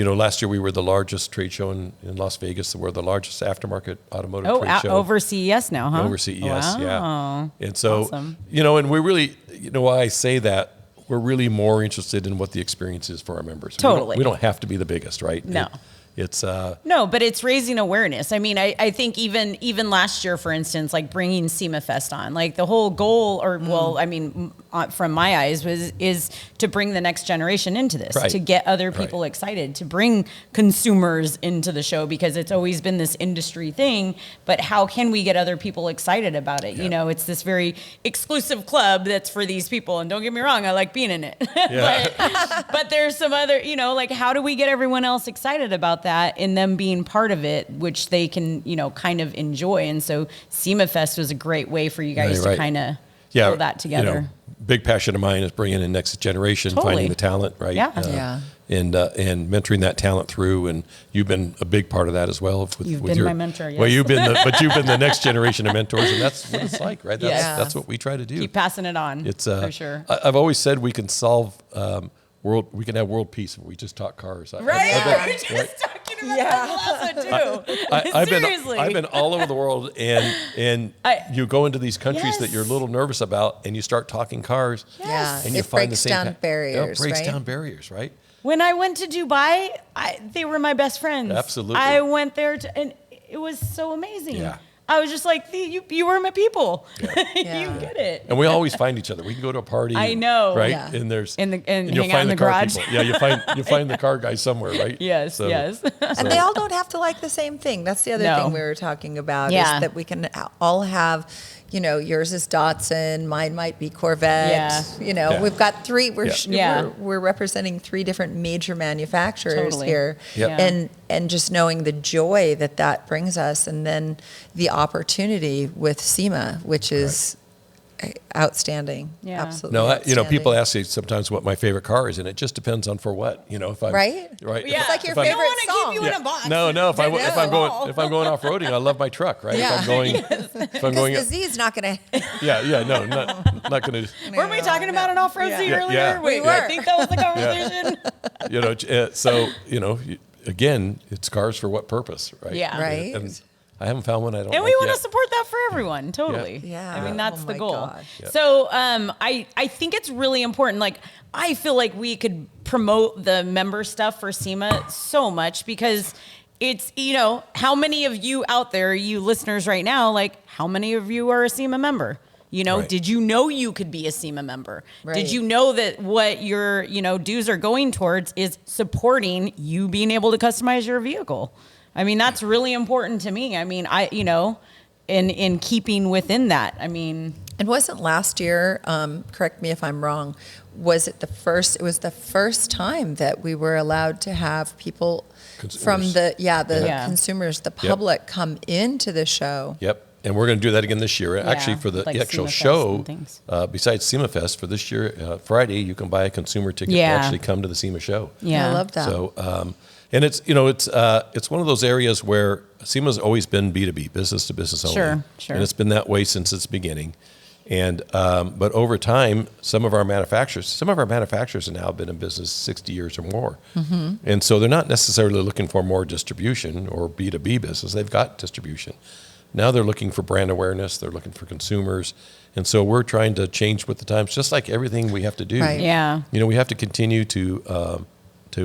Last year we were the largest trade show in Las Vegas. We're the largest aftermarket automotive Oh, trade show. over CES now, huh? Over CES, yeah. Wow. And so, Awesome. and we're really, why I say that, we're really more interested in what the experience is for our members. Totally. We don't have to be the biggest, right? No. It's No, but it's raising awareness. I mean, I think even last year, for instance, like bringing SEMA Fest on, like the whole goal, from my eyes, is to bring the next generation into this, Right. to get other people excited, to bring consumers into the show, because it's always been this industry thing. But how can we get other people excited about it? Yeah. It's this very exclusive club that's for these people. And don't get me wrong, I like being in it. Yeah. but there's some other, like how do we get everyone else excited about that and them being part of it, which they can, kind of enjoy. And so SEMA Fest was a great way for you guys Right. to kind of pull that together. Big passion of mine is bringing in next generation, Totally. finding the talent, right? Yeah. Yeah. And mentoring that talent through, and you've been a big part of that as well. You've been my mentor, Well, yes. you've been the next generation of mentors, and that's what it's like, right? Yes. That's what we try to do. Keep passing it on. It's for sure. I've always said we can solve we can have world peace if we just talk cars. Right? I've been- We were just right? talking about that last one too. Seriously. I've been all over the world, and you go into these countries that you're a little nervous about, and you start talking cars. Yeah. And you It find the breaks same down kind- barriers, It breaks right? down barriers, right? When I went to Dubai, they were my best friends. Absolutely. I went there and it was so amazing. Yeah. I was just like, you were my people. Yeah. You get it. And we always find each other. We can go to a party. I know. right? Yeah. And there's And you'll hang out in the car garage. people. Yeah, you find the car guy somewhere, right? Yes, yes. And they all don't have to like the same thing. That's the other No. thing we were talking about, Yeah. is that we can all have, yours is Datsun, mine might be Corvette. Yeah. Yeah. We've got three. Yeah. We're representing three different major manufacturers Totally. here, Yep. Yeah. and just knowing the joy that brings us, and then the opportunity with SEMA, which is outstanding. Yeah. Absolutely. No, people outstanding. ask me sometimes what my favorite car is, and it just depends on for what. If I'm Right? right. Yeah. If like your if I'm- favorite I don't want to keep you in Yeah. a box. No. If I'm No. going off roading, I love my truck, right? Yeah. If I'm going, Because the Z is not going to. yeah, no, not going to. Weren't we talking about an off-road Z Yeah. earlier? Yeah. Wait, We were. I think that was the conversation. Again, it's cars for what purpose, right? Yeah. Right. And I haven't found one I don't. And like we want yet. to support that for everyone, totally. Yeah. I mean, that's Oh the my goal. God. Yeah. So I think it's really important. Like, I feel like we could promote the member stuff for SEMA so much, because it's, how many of you out there, you listeners right now, like, how many of you are a SEMA member? Right. Did you know you could be a SEMA member? Right. Did you know that what your, dues are going towards is supporting you being able to customize your vehicle? I mean, that's really important to me. I mean, in keeping within that, I mean. And wasn't last year, correct me if I'm wrong, it was the first time that we were allowed to have people from Consumers. Yeah. consumers, the public come into the show. Yep. And we're going to do that again this year. Actually, for the like actual SEMA Fest show, and things. besides SEMA Fest, for this year, Friday, you can buy a consumer ticket Yeah. to actually come to the SEMA show. Yeah. I love that. So, and it's one of those areas where SEMA's always been B2B, business to business only. Sure. And it's been that way since its beginning. And but over time, some of our manufacturers have now been in business 60 years or more. Mm-hmm. And so they're not necessarily looking for more distribution or B2B business. They've got distribution. Now they're looking for brand awareness. They're looking for consumers. And so we're trying to change with the times, just like everything we have to do. Right. Yeah. We have to continue to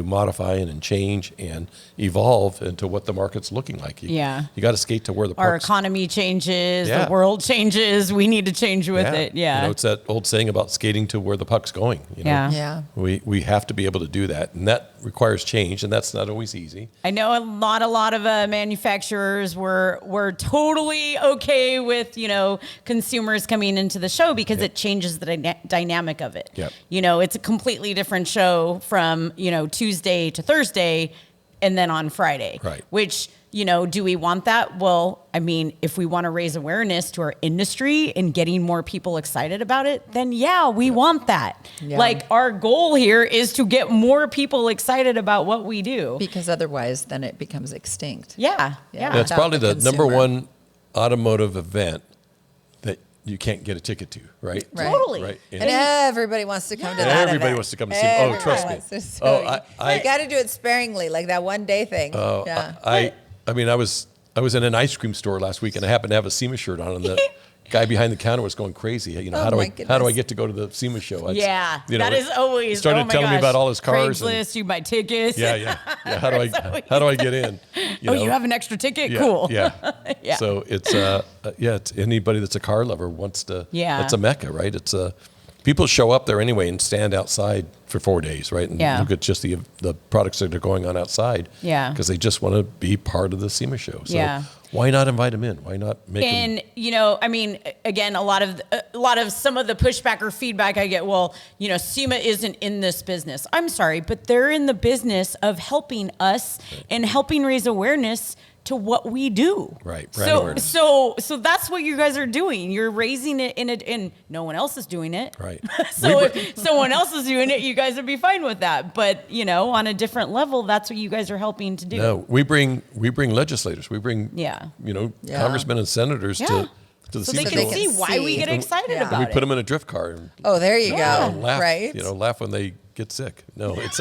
modify and change and evolve into what the market's looking like. You got to skate to where the Our puck's. economy changes, Yeah. the world changes. We need to change with it. Yeah. It's that old saying about skating to where the puck's going. Yeah. Yeah. We have to be able to do that, and that requires change, and that's not always easy. I know a lot of manufacturers were totally okay with, consumers coming into the show, because it changes the dynamic of it. Yep. It's a completely different show from, Tuesday to Thursday and then on Friday. Right. Which do we want that? Well, I mean, if we want to raise awareness to our industry and getting more people excited about it, then yeah, we want that. Yeah. Like our goal here is to get more people excited about what we do. Because otherwise, then it becomes extinct. Yeah. Yeah. That's without probably the the number consumer. one automotive event that you can't get a ticket to, right? Right. Totally. Right. And everybody wants to come to that Everybody event. wants to come to see. Oh, Everybody trust me. wants to- so Oh, I- you got to do it sparingly, like that one day thing. Oh, yeah. I mean, I was in an ice cream store last week, and I happened to have a SEMA shirt on, and the guy behind the counter was going crazy. You know, Oh, how do my I goodness. get to go to the SEMA show? It's, Yeah, you know, that is always. he started oh my telling me gosh. about all his cars. and- Craigslist, you buy tickets. yeah. How do I get in? You have an extra ticket? Yeah, Cool. Yeah. Yeah. So it's it's anybody that's a car lover wants to. Yeah. It's a mecca, right? It's people show up there anyway and stand outside for 4 days, right? And Yeah. look at just the products that are going on outside. Yeah. Because they just want to be part of the SEMA show. So Yeah. why not invite them in? Why not make them? And I mean, again, a lot of some of the pushback or feedback I get. Well, SEMA isn't in this business. I'm sorry, but they're in the business of helping us and helping raise awareness to what we do. Right, brand So awareness. so that's what you guys are doing. You're raising it and no one else is doing it. Right. So if someone else is doing it, you guys would be fine with that. But on a different level, that's what you guys are helping to do. No, we bring legislators. We bring Yeah. Yeah. congressmen and senators Yeah. to the So SEMA they show. can see why we get excited Yeah. about We it. put them in a drift car. And, Oh, there you Yeah. go. laugh, Right. laugh when they get sick. No, it's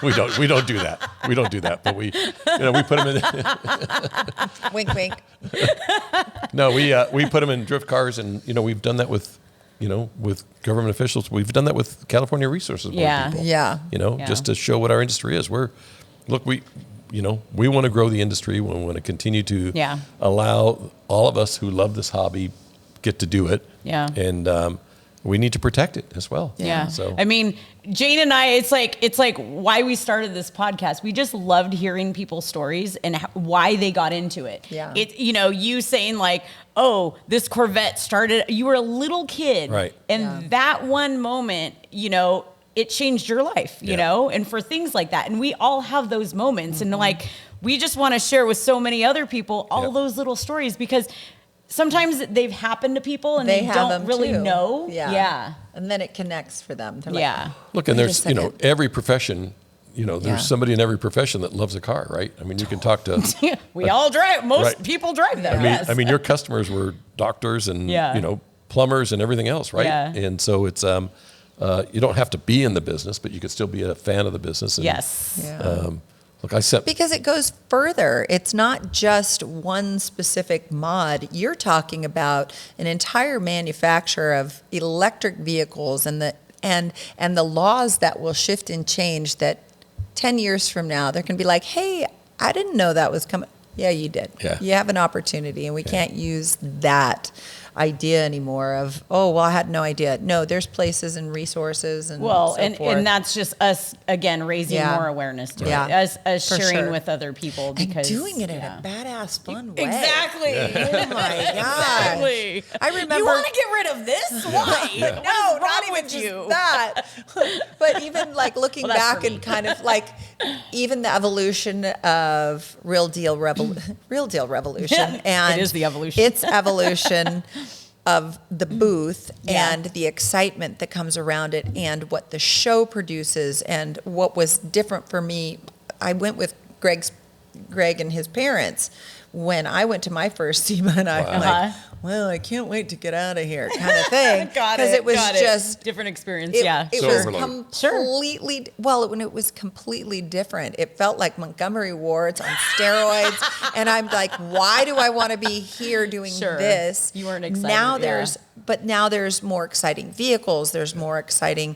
we don't do that. We don't do that. But we put them in. Wink, wink. No, we put them in drift cars, and we've done that with government officials. We've done that with California Resources Board Yeah. people. Yeah. Yeah. Just to show what our industry is. We want to grow the industry. We want to continue to Yeah. allow all of us who love this hobby get to do it. Yeah. And we need to protect it as well. Yeah. So I mean, Jane and I, it's like why we started this podcast. We just loved hearing people's stories and why they got into it. Yeah. You saying like, oh, this Corvette started, you were a little kid. Right. And Yeah. that one moment, it changed your life, Yeah. and for things like that. And we all have those moments. Mm-hmm. And like, we just want to share with so many other people all Yeah. those little stories because sometimes they've happened to people and they have don't them really too. know. Yeah. Yeah. And then it connects for them. They're like, Yeah. look, and Wait a there's second. every profession. There's Yeah. somebody in every profession that loves a car, right? I mean, you can talk to. We all drive. Most Right. people drive them. I mean, your customers were doctors and Yeah. plumbers and everything else, right? Yeah. And so it's you don't have to be in the business, but you could still be a fan of the business. And, Yes. Yeah. Look, I said Because it goes further. It's not just one specific mod. You're talking about an entire manufacturer of electric vehicles and the laws that will shift and change that 10 years from now, they're going to be like, hey, I didn't know that was coming. Yeah, you did. Yeah. You have an opportunity, and we can't use that idea anymore of, oh, well, I had no idea. No, there's places and resources and Well, so forth. and that's just us again raising Yeah. more awareness to Yeah. it, us For sharing sure. with other people because and doing it in yeah. a badass, fun way. Exactly. Oh my gosh. Exactly. I remember. You want to get rid of this? Why? No, What is not wrong even with just you? that. But even like looking Well, that's back for me. and kind of like even the evolution of Real Deal Revolution, and It is the evolution. Its evolution of the booth Yeah. and the excitement that comes around it, and what the show produces, and what was different for me. I went with Greg and his parents when I went to my first SEMA, and I'm Uh-huh. like, well, I can't wait to get out of here, kind of thing. Got Because it was got just different experience. it, Yeah. it So was overloaded. completely well. When it was completely different, it felt like Montgomery Ward's on steroids, and I'm like, why do I want to be here doing Sure. this? You weren't excited, Now yeah. now there's more exciting vehicles. There's more exciting,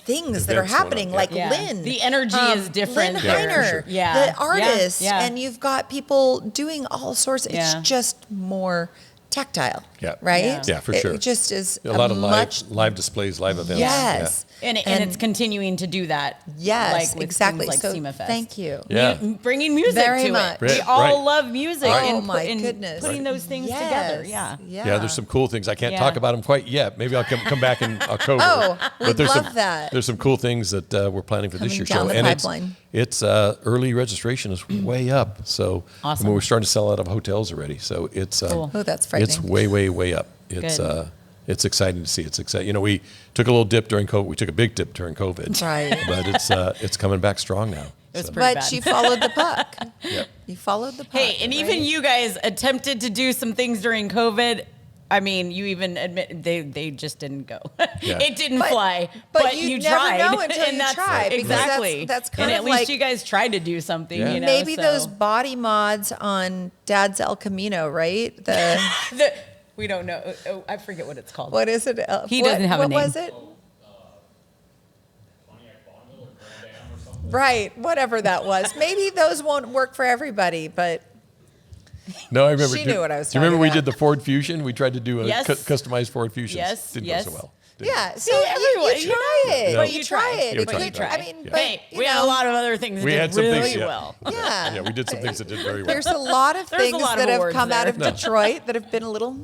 things that are Events going on, happening, yeah. like Yeah. Lynn. The energy is different Lynn there. Heiner, Sure. Yeah. the Yeah. artist, Yeah. and you've got people doing all sorts. Yeah. It's just more tactile. Yeah. Right? Yeah, for sure. It just is A lot of much live displays, live events. Yes. And it's continuing to do that. Yes, like with exactly. Things like So SEMA Fest. thank you. Yeah. Bringing music Very to much. it. We Right, all right. love music. Right. Oh and my and goodness. putting those things together. Yeah. Yeah, there's some cool things. I can't Yeah. talk about them quite yet. Maybe I'll come back in October. Oh, we'd there's love some, that. There's some cool things that we're planning for this Coming year's down show. the And pipeline. it's early registration is way up. So Awesome. I mean, we're starting to sell out of hotels already. So it's Cool. Oh, that's it's frightening. way up. It's Good. it's exciting to see. It's exciting. You know, we took a little dip during COVID. We took a big dip during COVID. Right. But it's coming back strong now. It was So, pretty But bad. you followed the puck. yeah. You followed the puck. Hey, and even right? you guys attempted to do some things during COVID. I mean, you even admit they just didn't go. Yeah. It didn't But- fly, but but you you never tried. know until and you that's, try, because exactly. that's kind and of at least like- you guys tried to do something. Yeah. You know, Maybe so. those body mods on Dad's El Camino, right? We don't know. Oh, I forget what it's called. What is it? He doesn't have a what name. was it? Right, whatever that was. Maybe those won't work for everybody, but No, I remember. She knew what I was Do you remember talking we about. did the Ford Fusion? We tried to do a Yes. customized Ford Fusion. Yes, Didn't yes. go so well. Didn't. yeah. So See, you everyone- try it. No. You, You try try. it. Yeah, we It tried could- to try. I mean, Yeah. but, Hey, you we had know, a lot of other things that We did had some really things, yeah. well. Yeah. Yeah, we did some things that did very well. There's a lot of There's a things lot of that have awards come out there. of Detroit that have been a little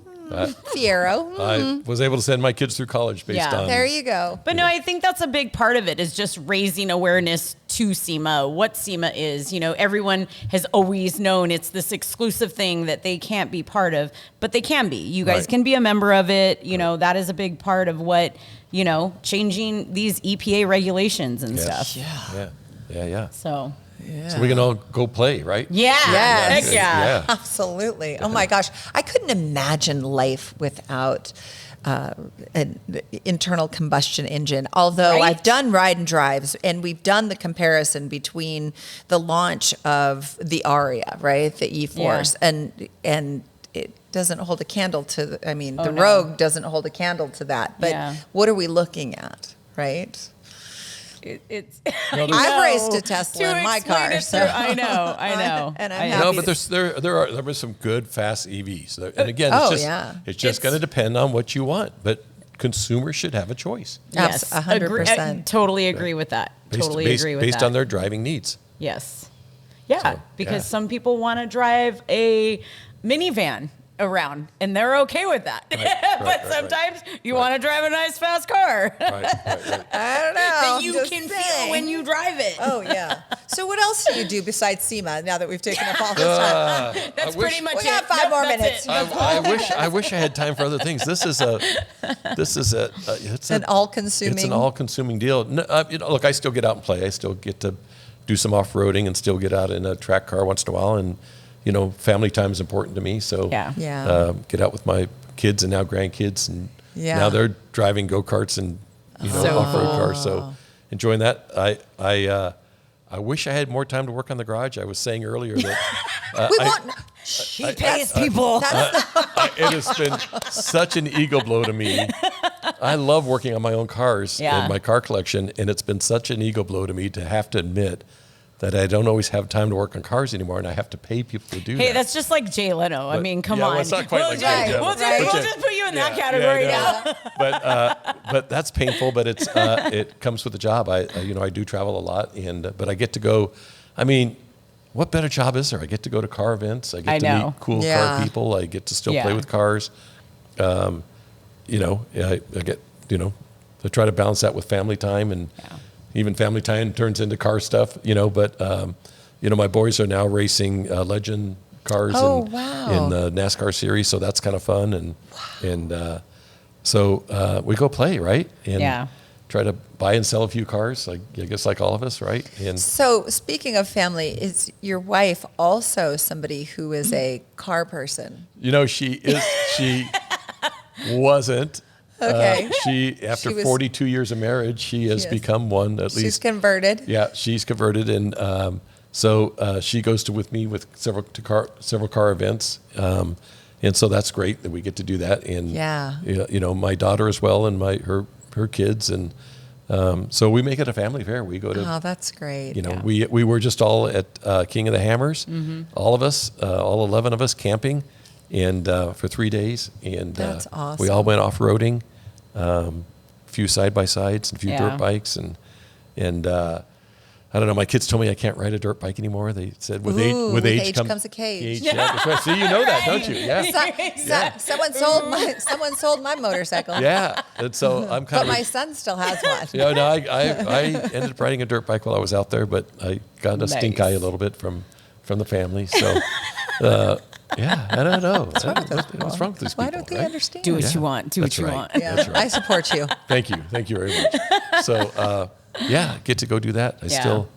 fiero. I was able to send my kids through college based Yeah. on. There you go. But no, I think that's a big part of it is just raising awareness to SEMA, what SEMA is. You know, everyone has always known it's this exclusive thing that they can't be part of, but they can be. You guys Right. can be a member of it. You know, that is a big part of what, you know, changing these EPA regulations and Yes. stuff. Yeah. So, So we can all go play, right? yeah. Yes. Heck yeah. Yeah. Absolutely. Oh my gosh. I couldn't imagine life without an internal combustion engine. Although Right? I've done ride and drives, and we've done the comparison between the launch of the Aria, right, the E-Force, and it doesn't hold a candle to. The Oh, no. Rogue doesn't hold a candle to that. But Yeah. what are we looking at, right? It's. No, I've know. raced a Tesla To in my explain car. it So. through- I know. And I'm I know. happy No, but there were some good fast EVs, and again, Oh, it's just yeah. it's just going to depend on what you want. But consumers should have a choice Yes, 100%. Totally agree with that. Totally agree with based that. on their driving needs. Yes. Yeah, So, because yeah. some people want to drive a minivan around and they're okay with that. right, but right. sometimes you want to drive a nice fast car Right. I don't know. that you just can saying. feel when you drive it. Oh yeah. So what else do you do besides SEMA? Now that we've taken up all this time, That's I wish- pretty much We it. got 5 Nope, more that's minutes. it. I wish I had time for other things. This is it's an all-consuming. It's an all-consuming deal. No, you know, look, I still get out and play. I still get to do some off-roading and still get out in a track car once in a while. And you know, family time is important to me. So Yeah. Yeah. get out with my kids and now grandkids, and Yeah. now they're driving go-karts and So off-road cool. cars. So enjoying that. I wish I had more time to work on the garage. I was saying earlier that we want. He pays people. it has been such an ego blow to me. I love working on my own cars Yeah. and my car collection, and it's been such an ego blow to me to have to admit that I don't always have time to work on cars anymore, and I have to pay people to do that. Hey, that's just like Jay Leno. I But- mean, come yeah, well, on. it's not quite like Jay Leno. we'll Right. just put you in that Yeah, category yeah, I now. but that's painful. But it's it comes with the job. I do travel a lot, and but I get to go. I mean, what better job is there? I get to go to car events. I get I to know. meet cool Yeah. car people. I get to still play Yeah. with cars. I get I try to balance that with family time, and even family time turns into car stuff. But my boys are now racing legend cars Oh, in wow. the NASCAR series, so that's kind of fun. So we go play, right? And Yeah. try to buy and sell a few cars, like I guess like all of us, right? And So speaking of family, is your wife also somebody who is a car person? she wasn't. Okay. After She was- 42 years of marriage, she has Yes. become one at She's least. converted. Yeah, she's converted, and so she goes with me with several car events, and so that's great that we get to do that. And Yeah. my daughter as well, and her kids, and so we make it a family affair. We go to Oh, that's great. we were just all at King of the Hammers, all of us, all 11 of us camping, and for 3 days. And That's we awesome. all went off-roading, a few side-by-sides and a few Yeah. dirt bikes. And I don't know, my kids told me I can't ride a dirt bike anymore. They said with age comes a cage. Yeah, that's right. See, you know that, don't you? Yeah. Someone sold my motorcycle. Yeah. And so I'm kind But of... my son still has one. Yeah, no, I ended up riding a dirt bike while I was out there, but I got a stink eye a little bit from the family. So, yeah, I don't know. What's wrong with these people? Why don't they right? understand? Do what Yeah, you want. Do what that's you right. want. Yeah, That's right. I support you. Thank you very much. So, yeah, get to go do that. I Yeah. still,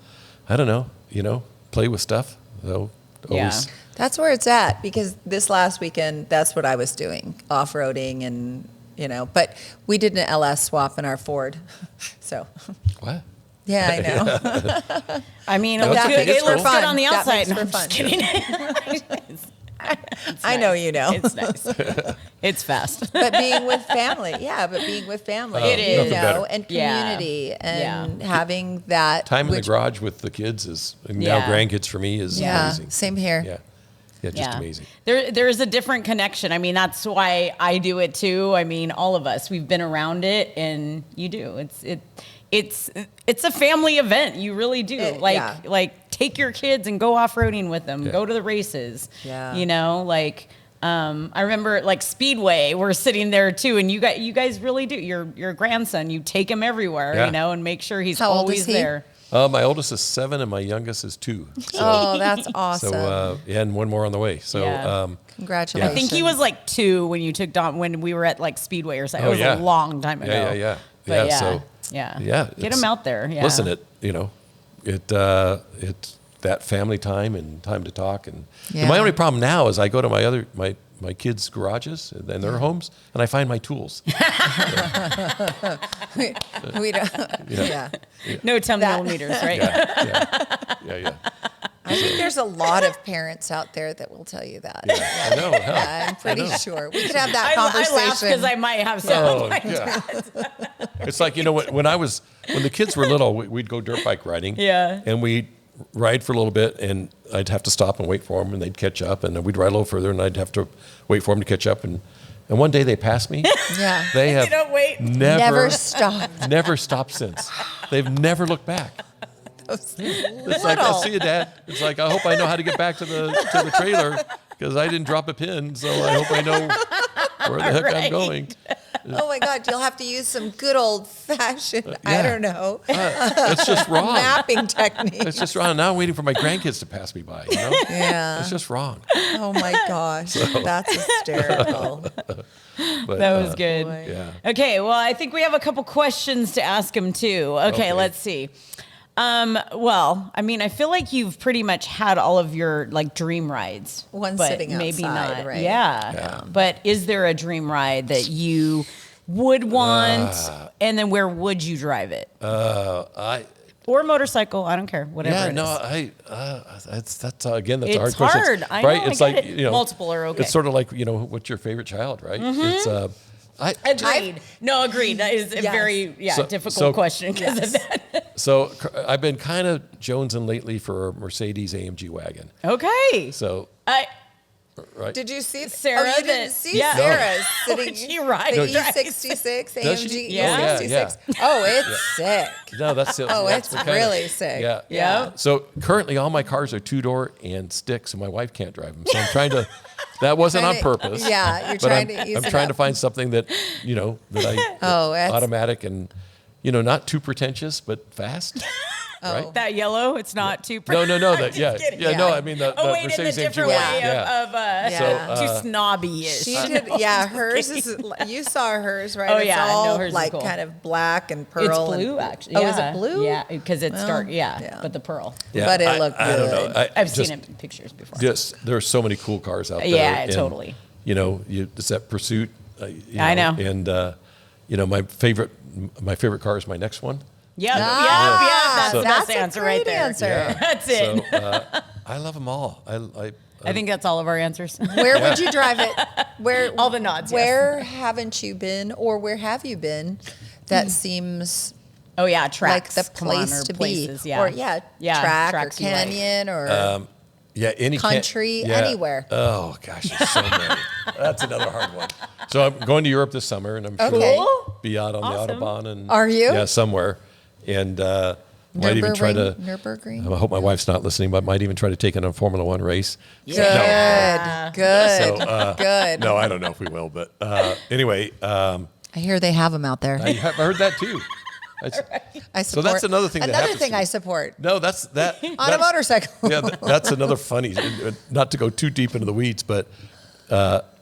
I don't know, play with stuff. So always, That's where it's at, because this last weekend, that's what I was doing, off-roading and, but we did an LS swap in our Ford. So, what? yeah, I know. I mean, No, it looks it's good, okay. It's it looks cool. good on the That outside. makes No, for I'm fun. just kidding. I know you know. It's nice. It's fast. But being with family, It is. Nothing better. and Yeah. community and Yeah. having that Time in the which- garage with the kids is, and Yeah. now grandkids for me is Yeah, amazing. same here. Yeah. Yeah, just amazing. There's a different connection. I mean, that's why I do it too. I mean, all of us, we've been around it, and you do. It's a family event. You really do. Yeah. Like take your kids and go off-roading with them. Yeah. Go to the races. Yeah. I remember like Speedway, we're sitting there too, and you guys really do. Your grandson, you take him everywhere, Yeah. and make sure he's How old always is he? there. My oldest is 7 and my youngest is 2. So, Oh, that's awesome. and one more on the way. So, Yeah. Congratulations. I think he was like 2 when you took Dom, when we were at like Speedway or something. Oh, it was yeah. a long time ago. Yeah. But yeah, So, yeah. yeah. Get him out there. Yeah. Listen, it's that family time and time to talk. And Yeah. my only problem now is I go to my kids' garages and their homes, and I find my tools. we don't. Yeah. No 10 That- millimeters, right? Yeah. I think there's a lot of parents out there that will tell you that. I know. Hell, Yeah, I'm pretty sure. We could have that I conversation. laugh because I might have some. Oh, yeah. It's like, when the kids were little, we'd go dirt bike riding. Yeah. And we'd ride for a little bit, and I'd have to stop and wait for them, and they'd catch up, and then we'd ride a little further, and I'd have to wait for them to catch up. And one day they passed me. Yeah. They have don't wait. Never stop. never stopped since. They've never looked back. It's like, I'll see you, Dad. It's like, I hope I know how to get back to the trailer, because I didn't drop a pin, so I hope I know where the heck I'm Right. going. Oh my God, you'll have to use some good old fashioned, I yeah. don't know, It's just wrong. mapping technique. It's just wrong. Now I'm waiting for my grandkids to pass me by. Yeah. It's just wrong. Oh my gosh, that's hysterical. But, That was good. Boy. Yeah. Okay, well, I think we have a couple questions to ask him too. Okay, let's see. Well, I mean, I feel like you've pretty much had all of your like dream rides. One but sitting maybe outside, not. right? Yeah. But is there a dream ride that you would want, and then where would you drive it? Or motorcycle, I don't care, whatever. Yeah, it no, is. that's again, that's a It's hard question. hard. It's- I know, right? I It's get like, it. Multiple are okay. It's sort of like, what's your favorite child, right? It's, Agreed. No, agreed. That is a Yes. very So- difficult so- question because of that. so I've been kind of jonesing lately for a Mercedes AMG wagon. Okay. So, I right. Did you see Sarah, Oh, you didn't that- see yeah. Sarah's No. sitting. She rides. The No, E66 Does she? AMG Yeah. E66. Oh, it's sick. No, that's it. Oh, That's it's the kind really sick. Yeah. Yeah. So currently all my cars are 2-door and stick, so my wife can't drive them. So I'm trying to, that wasn't on purpose. Yeah, you're But trying to ease I'm it trying up. to find something that, that I, Oh, that's- automatic and, not too pretentious, but fast. Right? That yellow, it's not too. No, I'm that, just yeah. kidding. Yeah, no, I mean, the Wait, in Mercedes the AMG different wagon. way Yeah. of Yeah. So, too snobby-ish. She did, yeah. Hers is. You saw hers, right? Oh, It's yeah, I know all hers is like cool. kind of black and It's pearl. blue, and, actually. Oh, Yeah. is it blue? Yeah, because it's dark. Yeah, yeah. but the pearl. Yeah, But it looked I don't good. know. I've seen it in pictures before. There are so many cool cars out there. Yeah, and, totally. It's that pursuit. I know. And my favorite car is my next one. Yep, Ah, that's the that's best a answer right great there. answer. That's it. So I love them all. I think that's all of our answers. Where would you drive it? Where All the nods, yes. Where haven't you been, or where have you been? That seems Oh yeah, like tracks. the Come on, place or to places, be, yeah. or Yeah, track or tracks you like. canyon or Yeah, any country, anywhere. Oh gosh, there's so many. That's another hard one. So I'm going to Europe this summer, and I'm sure Okay. I'll be out on Awesome. the Autobahn. And Are you? Yeah, somewhere. And might even try to. Nürburgring. I hope my wife's not listening, but might even try to take it on a Formula One race. Good. Yeah. Good. So, Good. No, I don't know if we will, but anyway, I hear they have them out there. I heard that too. I So support. that's another thing that Another happens thing to me. I support. No, that's that. On a motorcycle. Yeah, that's another funny. Not to go too deep into the weeds, but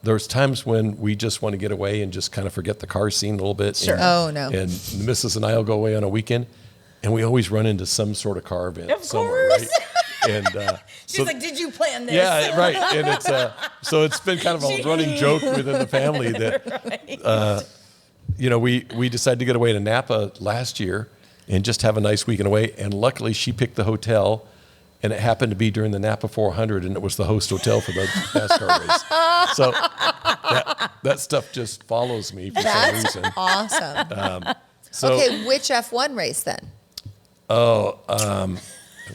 there's times when we just want to get away and just kind of forget the car scene a little bit. Sure. And, Oh, no. And the missus and I will go away on a weekend, and we always run into some sort of car event Of somewhere, course. right? And She's like, did you plan this? yeah, right. And it's so it's been kind of a running joke within the family that we decided to get away to Napa last year and just have a nice weekend away. And luckily, she picked the hotel, and it happened to be during the Napa 400, and it was the host hotel for the NASCAR race. So that stuff just follows me for some That's reason. awesome. So, Okay, which F1 race then?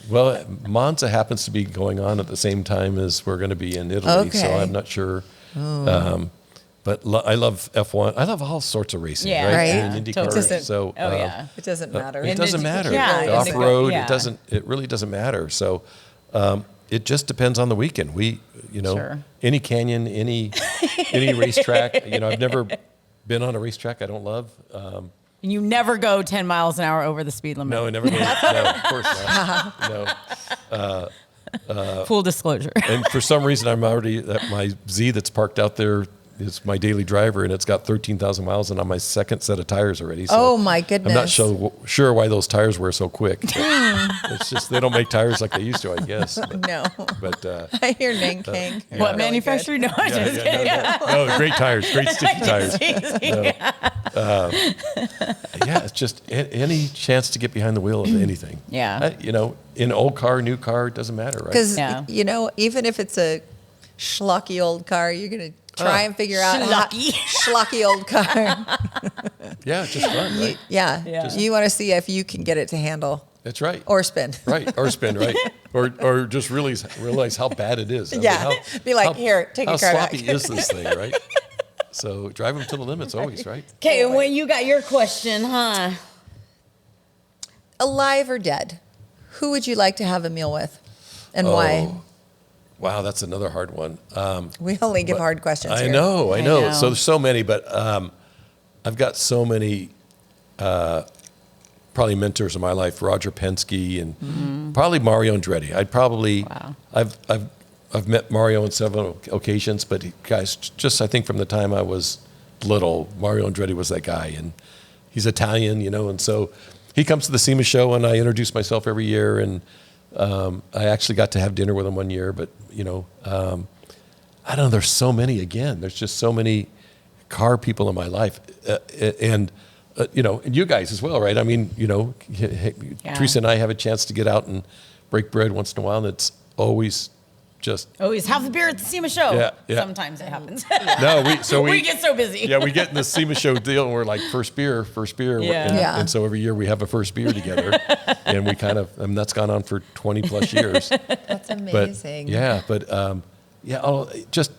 well, Monza happens to be going on at the same time as we're going to be in Italy, so Okay. I'm not sure. But I love F1. I love all sorts of racing, Yeah, right? Right. And IndyCar. Totally. So, Oh, yeah. It doesn't matter. It doesn't matter. Yeah, The off-road, yeah. it really doesn't matter. So it just depends on the weekend. Sure. Any canyon, any racetrack. I've never been on a racetrack I don't love. And you never go 10 miles an hour over the speed limit. No, I never go. No, of course not. No. Full disclosure. And for some reason, I'm already at my Z that's parked out there is my daily driver, and it's got 13,000 miles and on my second set of tires already. So Oh, my goodness. I'm not sure why those tires wear so quick. It's just they don't make tires like they used to, I guess. But, No. but I hear Ning King. What manufacturer? No, I'm just kidding. no, great tires, great sticky tires. Yeah, it's just any chance to get behind the wheel of anything. Yeah. In old car, new car, it doesn't matter, right? Because, Yeah. even if it's a schlocky old car, you're going to try and figure out Schlocky. schlocky old car. Yeah, it's just fun, right? Yeah. Yeah. You want to see if you can get it to handle That's right. or spin. Right, or spin, right, or just realize how bad it is. I mean, Yeah. Be like, "Here, take how your car back." sloppy is this thing, right? So drive them to the limits always, right? Okay, and when you got your question, huh? Alive or dead? Who would you like to have a meal with? And why? Oh, wow, that's another hard one. We only give hard questions I here. know. I So know. there's so many, but I've got so many probably mentors in my life. Roger Penske and probably Mario Andretti. I'd probably Wow. I've met Mario on several occasions, but guys, just I think from the time I was little, Mario Andretti was that guy, and he's Italian, and so he comes to the SEMA show, and I introduce myself every year, and I actually got to have dinner with him one year, but I don't know. There's so many. Again, there's just so many car people in my life, and you guys as well, right? I mean, Theresa and I have a chance to get out and break bread once in a while, and it's always just Always have the beer at the SEMA show. Yeah, yeah. Sometimes it happens. no. We get so busy. Yeah, we get in the SEMA show deal, and we're like first beer, Yeah. and, Yeah. and so every year we have a first beer together, and we that's gone on for 20 plus years. That's amazing. Just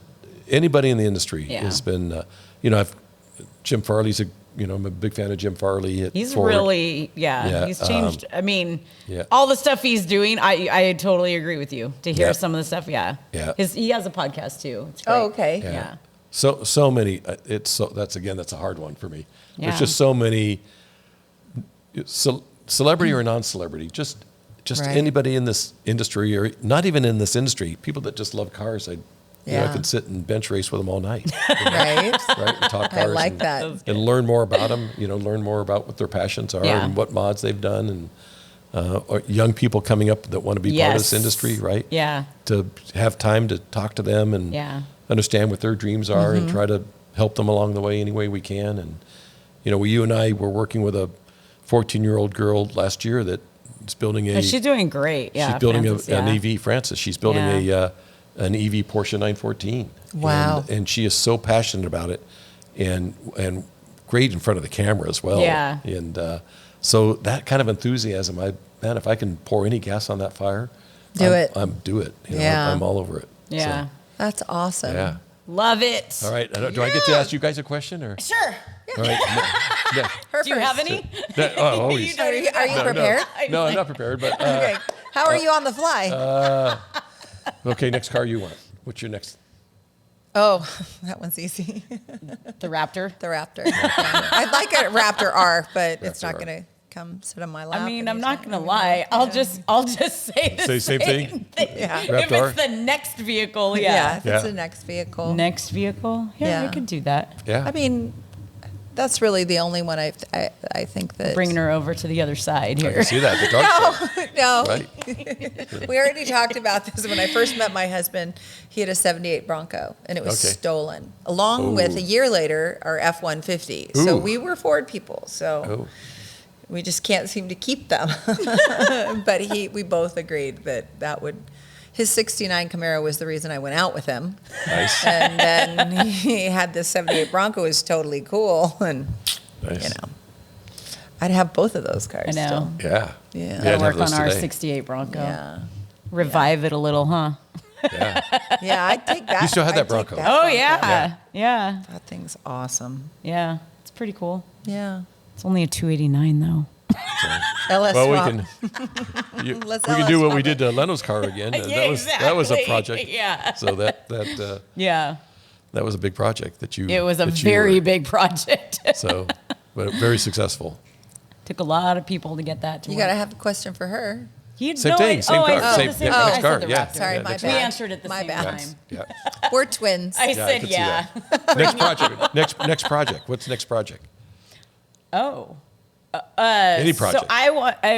anybody in the industry Yeah. has been, Jim Farley's I'm a big fan of Jim Farley. At He's Ford. really, Yeah, he's changed. I mean, yeah. all the stuff he's doing, I totally agree with you. To hear Yeah. some of the stuff, yeah. He has a podcast too. It's great. Oh, okay. Yeah. So many. That's a hard one for me. Yeah. There's just so many. Celebrity or non-celebrity, just Right. anybody in this industry, or not even in this industry, people that just love cars. I Yeah. could sit and bench race with them all night. Right? Right, and talk I cars like and, that. and learn more about them. Learn more about what their passions are Yeah. and what mods they've done, and or young people coming up that want to be part of this Yes. industry, right? Yeah. To have time to talk to them and Yeah. understand what their dreams are and try to help them along the way any way we can. And you and I were working with a 14-year-old girl last year that is building a. And she's doing great. Yeah. she's building Frances, an yeah. EV. Frances, she's building an EV Porsche 914. Wow. And she is so passionate about it, and great in front of the camera as well. Yeah. And so that kind of enthusiasm, if I can pour any gas on that fire, Do it. Do it. You know, Yeah. I'm all over it. Yeah. That's awesome. So, yeah. Love it. All right. Do I get to ask you guys a question or? Sure. All right. No, Her Do you have first. any? oh, always. Are you No, prepared? No, I'm not prepared. But Okay. How are you on the fly? okay, next car you want. What's your next? Oh, that one's easy. The Raptor. The Raptor. Yeah. I'd like a Raptor R, but it's Raptor not R. going to come sit on my lap. I mean, I'm not anytime. gonna lie. I'll just say the Say same thing? Yeah. If Raptor? it's the next vehicle, Yeah, yeah. if it's Yeah. the next vehicle. Next vehicle, yeah, Yeah. we could do that. Yeah. I mean, that's really the only one I think that. Bringing her over to the other side I here. can see that. The dark side. No, Right. we already talked about this when I first met my husband. He had a '78 Bronco, and it was Okay. stolen, along with a year later our F-150. So Ooh. we were Ford people, so Oh, we just can't seem to keep them. But we both agreed that would. His '69 Camaro was the reason I went out with him, nice. and then he had this '78 Bronco, was totally cool, and Nice. you know, I'd have both of those cars. I know. Still. Yeah. Yeah. I'd Gotta have work those on our today. '68 Bronco. Yeah, Revive it a little, huh? Yeah. yeah, I'd take that. You still have that I'd take Bronco? that Oh Bronco. yeah, yeah, That thing's awesome. yeah. It's pretty cool. Yeah. It's only a 289 though. LS Well, swap. we can. Let's We can do LS what swap we it. did to Leno's car again. Yeah, That was a exactly. project. Yeah. So that Yeah, that was a big project that you. it was a that you very were- big project. So, but very successful. Took a lot of people to get that to You work. gotta have a question for her. You Same know thing, it- same oh, I car, said same- the same yeah, thing. next I car, said the yeah. Raptor. Sorry, Yeah, my next bad. We answered at the My same bad. time. Yeah. We're twins. I Yeah, I said could see yeah. that. Next project. Next project. What's the next project? Oh. Any project. So I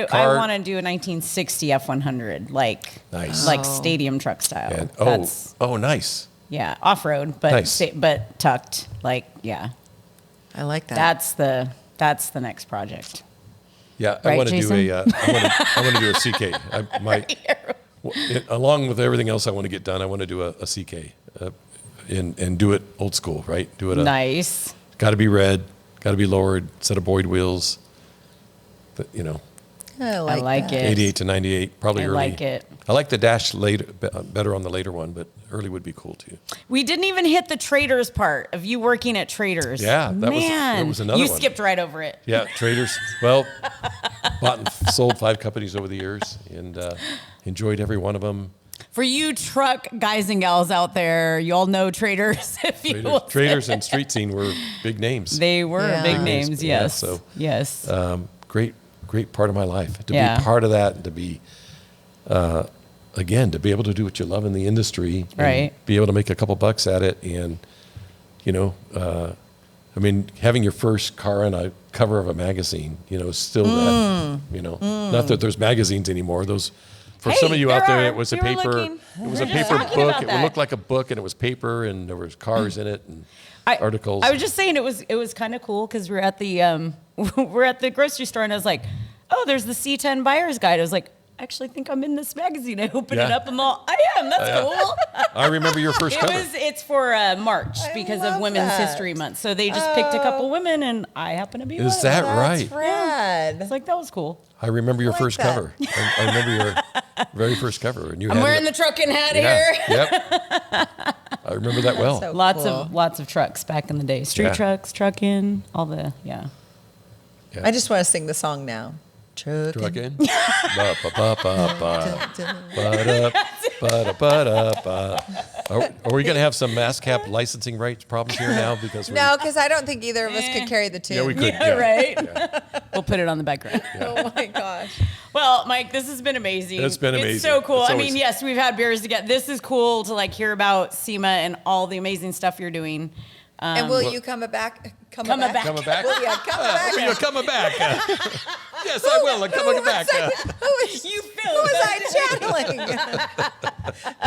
Car- want to do a 1960 F100, like Nice. like stadium truck style. And, That's, nice. yeah, off road, but Nice. but tucked. Like yeah, I like that. that's the next project. Yeah, I Right, want to do Jason? I want to do a CK. Along with everything else I want to get done, I want to do a CK, and do it old school, right? Do it. Nice. Got to be red. Got to be lowered. Set of Boyd wheels. But, you know, I like, like that. it. 88 to 98, probably I early. like it. I like the dash later, better on the later one, but early would be cool too. We didn't even hit the Traders part of you working at Traders. Yeah, that Man, was another you one. skipped right over it. Yeah, traders. Well, bought and sold 5 companies over the years, and enjoyed every one of them. For you truck guys and gals out there, you all know Traders. If you will say Traders it. and street scene were big names. They were Yeah. big Big names, names, yeah, yes. so, yes. Great part of my life to Yeah. be part of that, and to be again to be able to do what you love in the industry, and Right. be able to make a couple bucks at it, and you know, I mean, having your first car on a cover of a magazine, you know, is still that, you know, not that there's magazines anymore. Those for Hey, some of you out there there, are. it was a We were paper. looking. It was We a were just paper talking book. about It that. looked like a book, and it was paper, and there was cars in it, and articles. I was just saying it was kind of cool because we're at the we're at the grocery store and I was like, oh, there's the C10 buyer's guide. I was like, I actually think I'm in this magazine. I open it Yeah. up. I'm all, I am. That's cool. I remember your first cover. It's for March because of love Women's that. History Month. So they just picked a couple women and I happen to be one Is of them. that right? That's rad. It's like that was cool. I remember your like first that. cover. I remember your very first cover, and you. I'm had wearing it the trucking hat Yeah. here. Yep. I remember that well. so Lots cool. of trucks back in the day. Street Yeah. trucks, trucking, all the Yeah. I just want to sing the song now. Trucking. Trucking. Ba, ba, ba, ba, ba. Ba-da, ba-da, ba-da, ba. Are we going to have some MassCap licensing rights problems here now? Because No, because I don't think either of us could carry the tune. Yeah, we could. Yeah, right. We'll put it on the background. Oh my gosh. Well, Mike, this has been amazing. It's been amazing. It's so cool. It's I always- mean, yes, we've had beers together. This is cool to like hear about SEMA and all the amazing stuff you're doing. And will you come back? Come back. Coming back? Will you come back? You're coming back. Yes, I will. I'm coming back. Who was, You who was I channeling?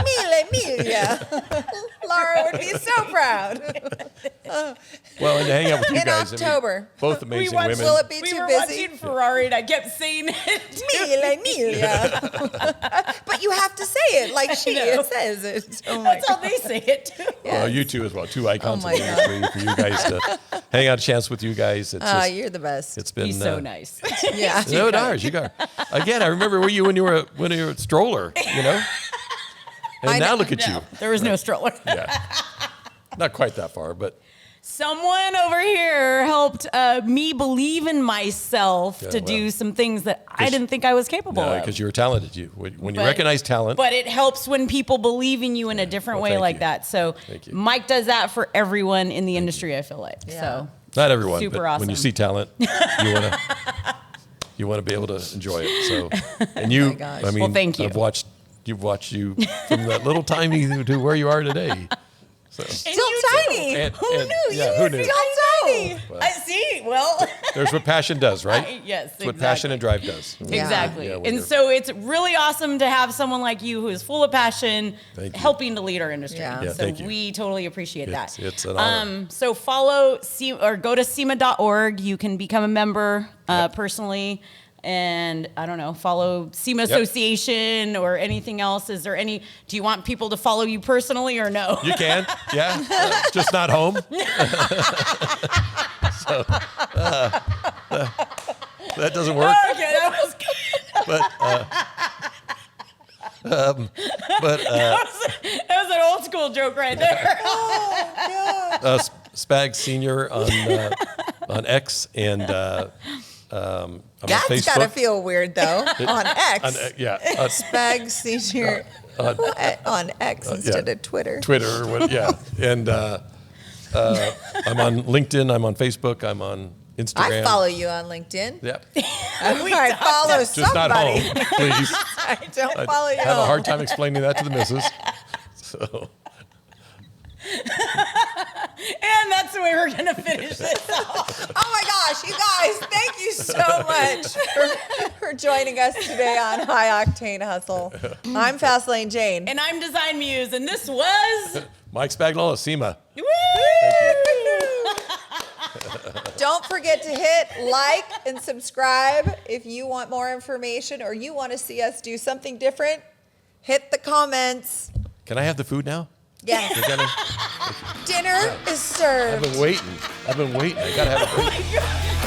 Mila. Laura would be so proud. Well, and to hang out with you In guys. I mean, October. both amazing watched- women. Will it be We too were busy? watching Ferrari and I kept saying it. Mila. But you have to say it like she know. says it. Oh my That's how they say it too. Well, you two as well. 2 icons Oh in my the industry. For you guys to hang out a chance with you guys. It's just, You're the best. it's been He's so nice. Yeah. Yeah. No dollars. You got again. I remember when you were a stroller, you know. And I now know. look at you. There was no stroller. Yeah, not quite that far, but Someone over here helped me believe in myself Yeah, to well. do some things that I didn't think I was capable of. because you were talented. When you But- recognize talent, But it helps when people believe in you in a different Well, way thank like you. that. So Thank you. Mike does that for everyone in the industry, I feel like. Yeah. So not everyone, super but when you awesome. see talent, you want to be able to enjoy it. So, and you, gosh. I mean, Well, thank you. You've watched you from that little tiny to where you are today. So. Still you tiny. And- Who and- knew? yeah, You who were knew? still tiny. I see. Well, There's what passion does, right? yes, It's what passion exactly. and drive does. Exactly. Yeah, when And you're- so it's really awesome to have someone like you who is full of passion Thank you. helping to lead our industry. Yeah. Yeah, so thank you. we totally appreciate It's- that. it's an honor. So follow or go to SEMA.org. You can become a member personally. And I don't know, follow SEMA Association or anything else. Is there any, do you want people to follow you personally or no? You can, yeah, just not home. So that doesn't work. Okay, that was good. But That was an old school joke right there. Spag Senior on X and I'm on That's Facebook. gotta feel weird though. On X. On, Spag Senior on X instead of Twitter. Twitter, or what, yeah, and I'm on LinkedIn. I'm on Facebook. I'm on Instagram. I follow you on LinkedIn. Yep. I follow Just not somebody. home, please. I don't I follow you. have a hard time explaining that to the missus. So And that's the way we're going to finish this off. Oh my gosh, you guys, thank you so much for joining us today on High Octane Hustle. I'm Fastlane Jane. And I'm Design Muse, and this was... Mike Spagnola, SEMA. Woo! Don't forget to hit like and subscribe if you want more information or you want to see us do something different. Hit the comments. Can I have the food now? Yes, Is that dinner is served. I've been waiting. I gotta have a break. Oh my God.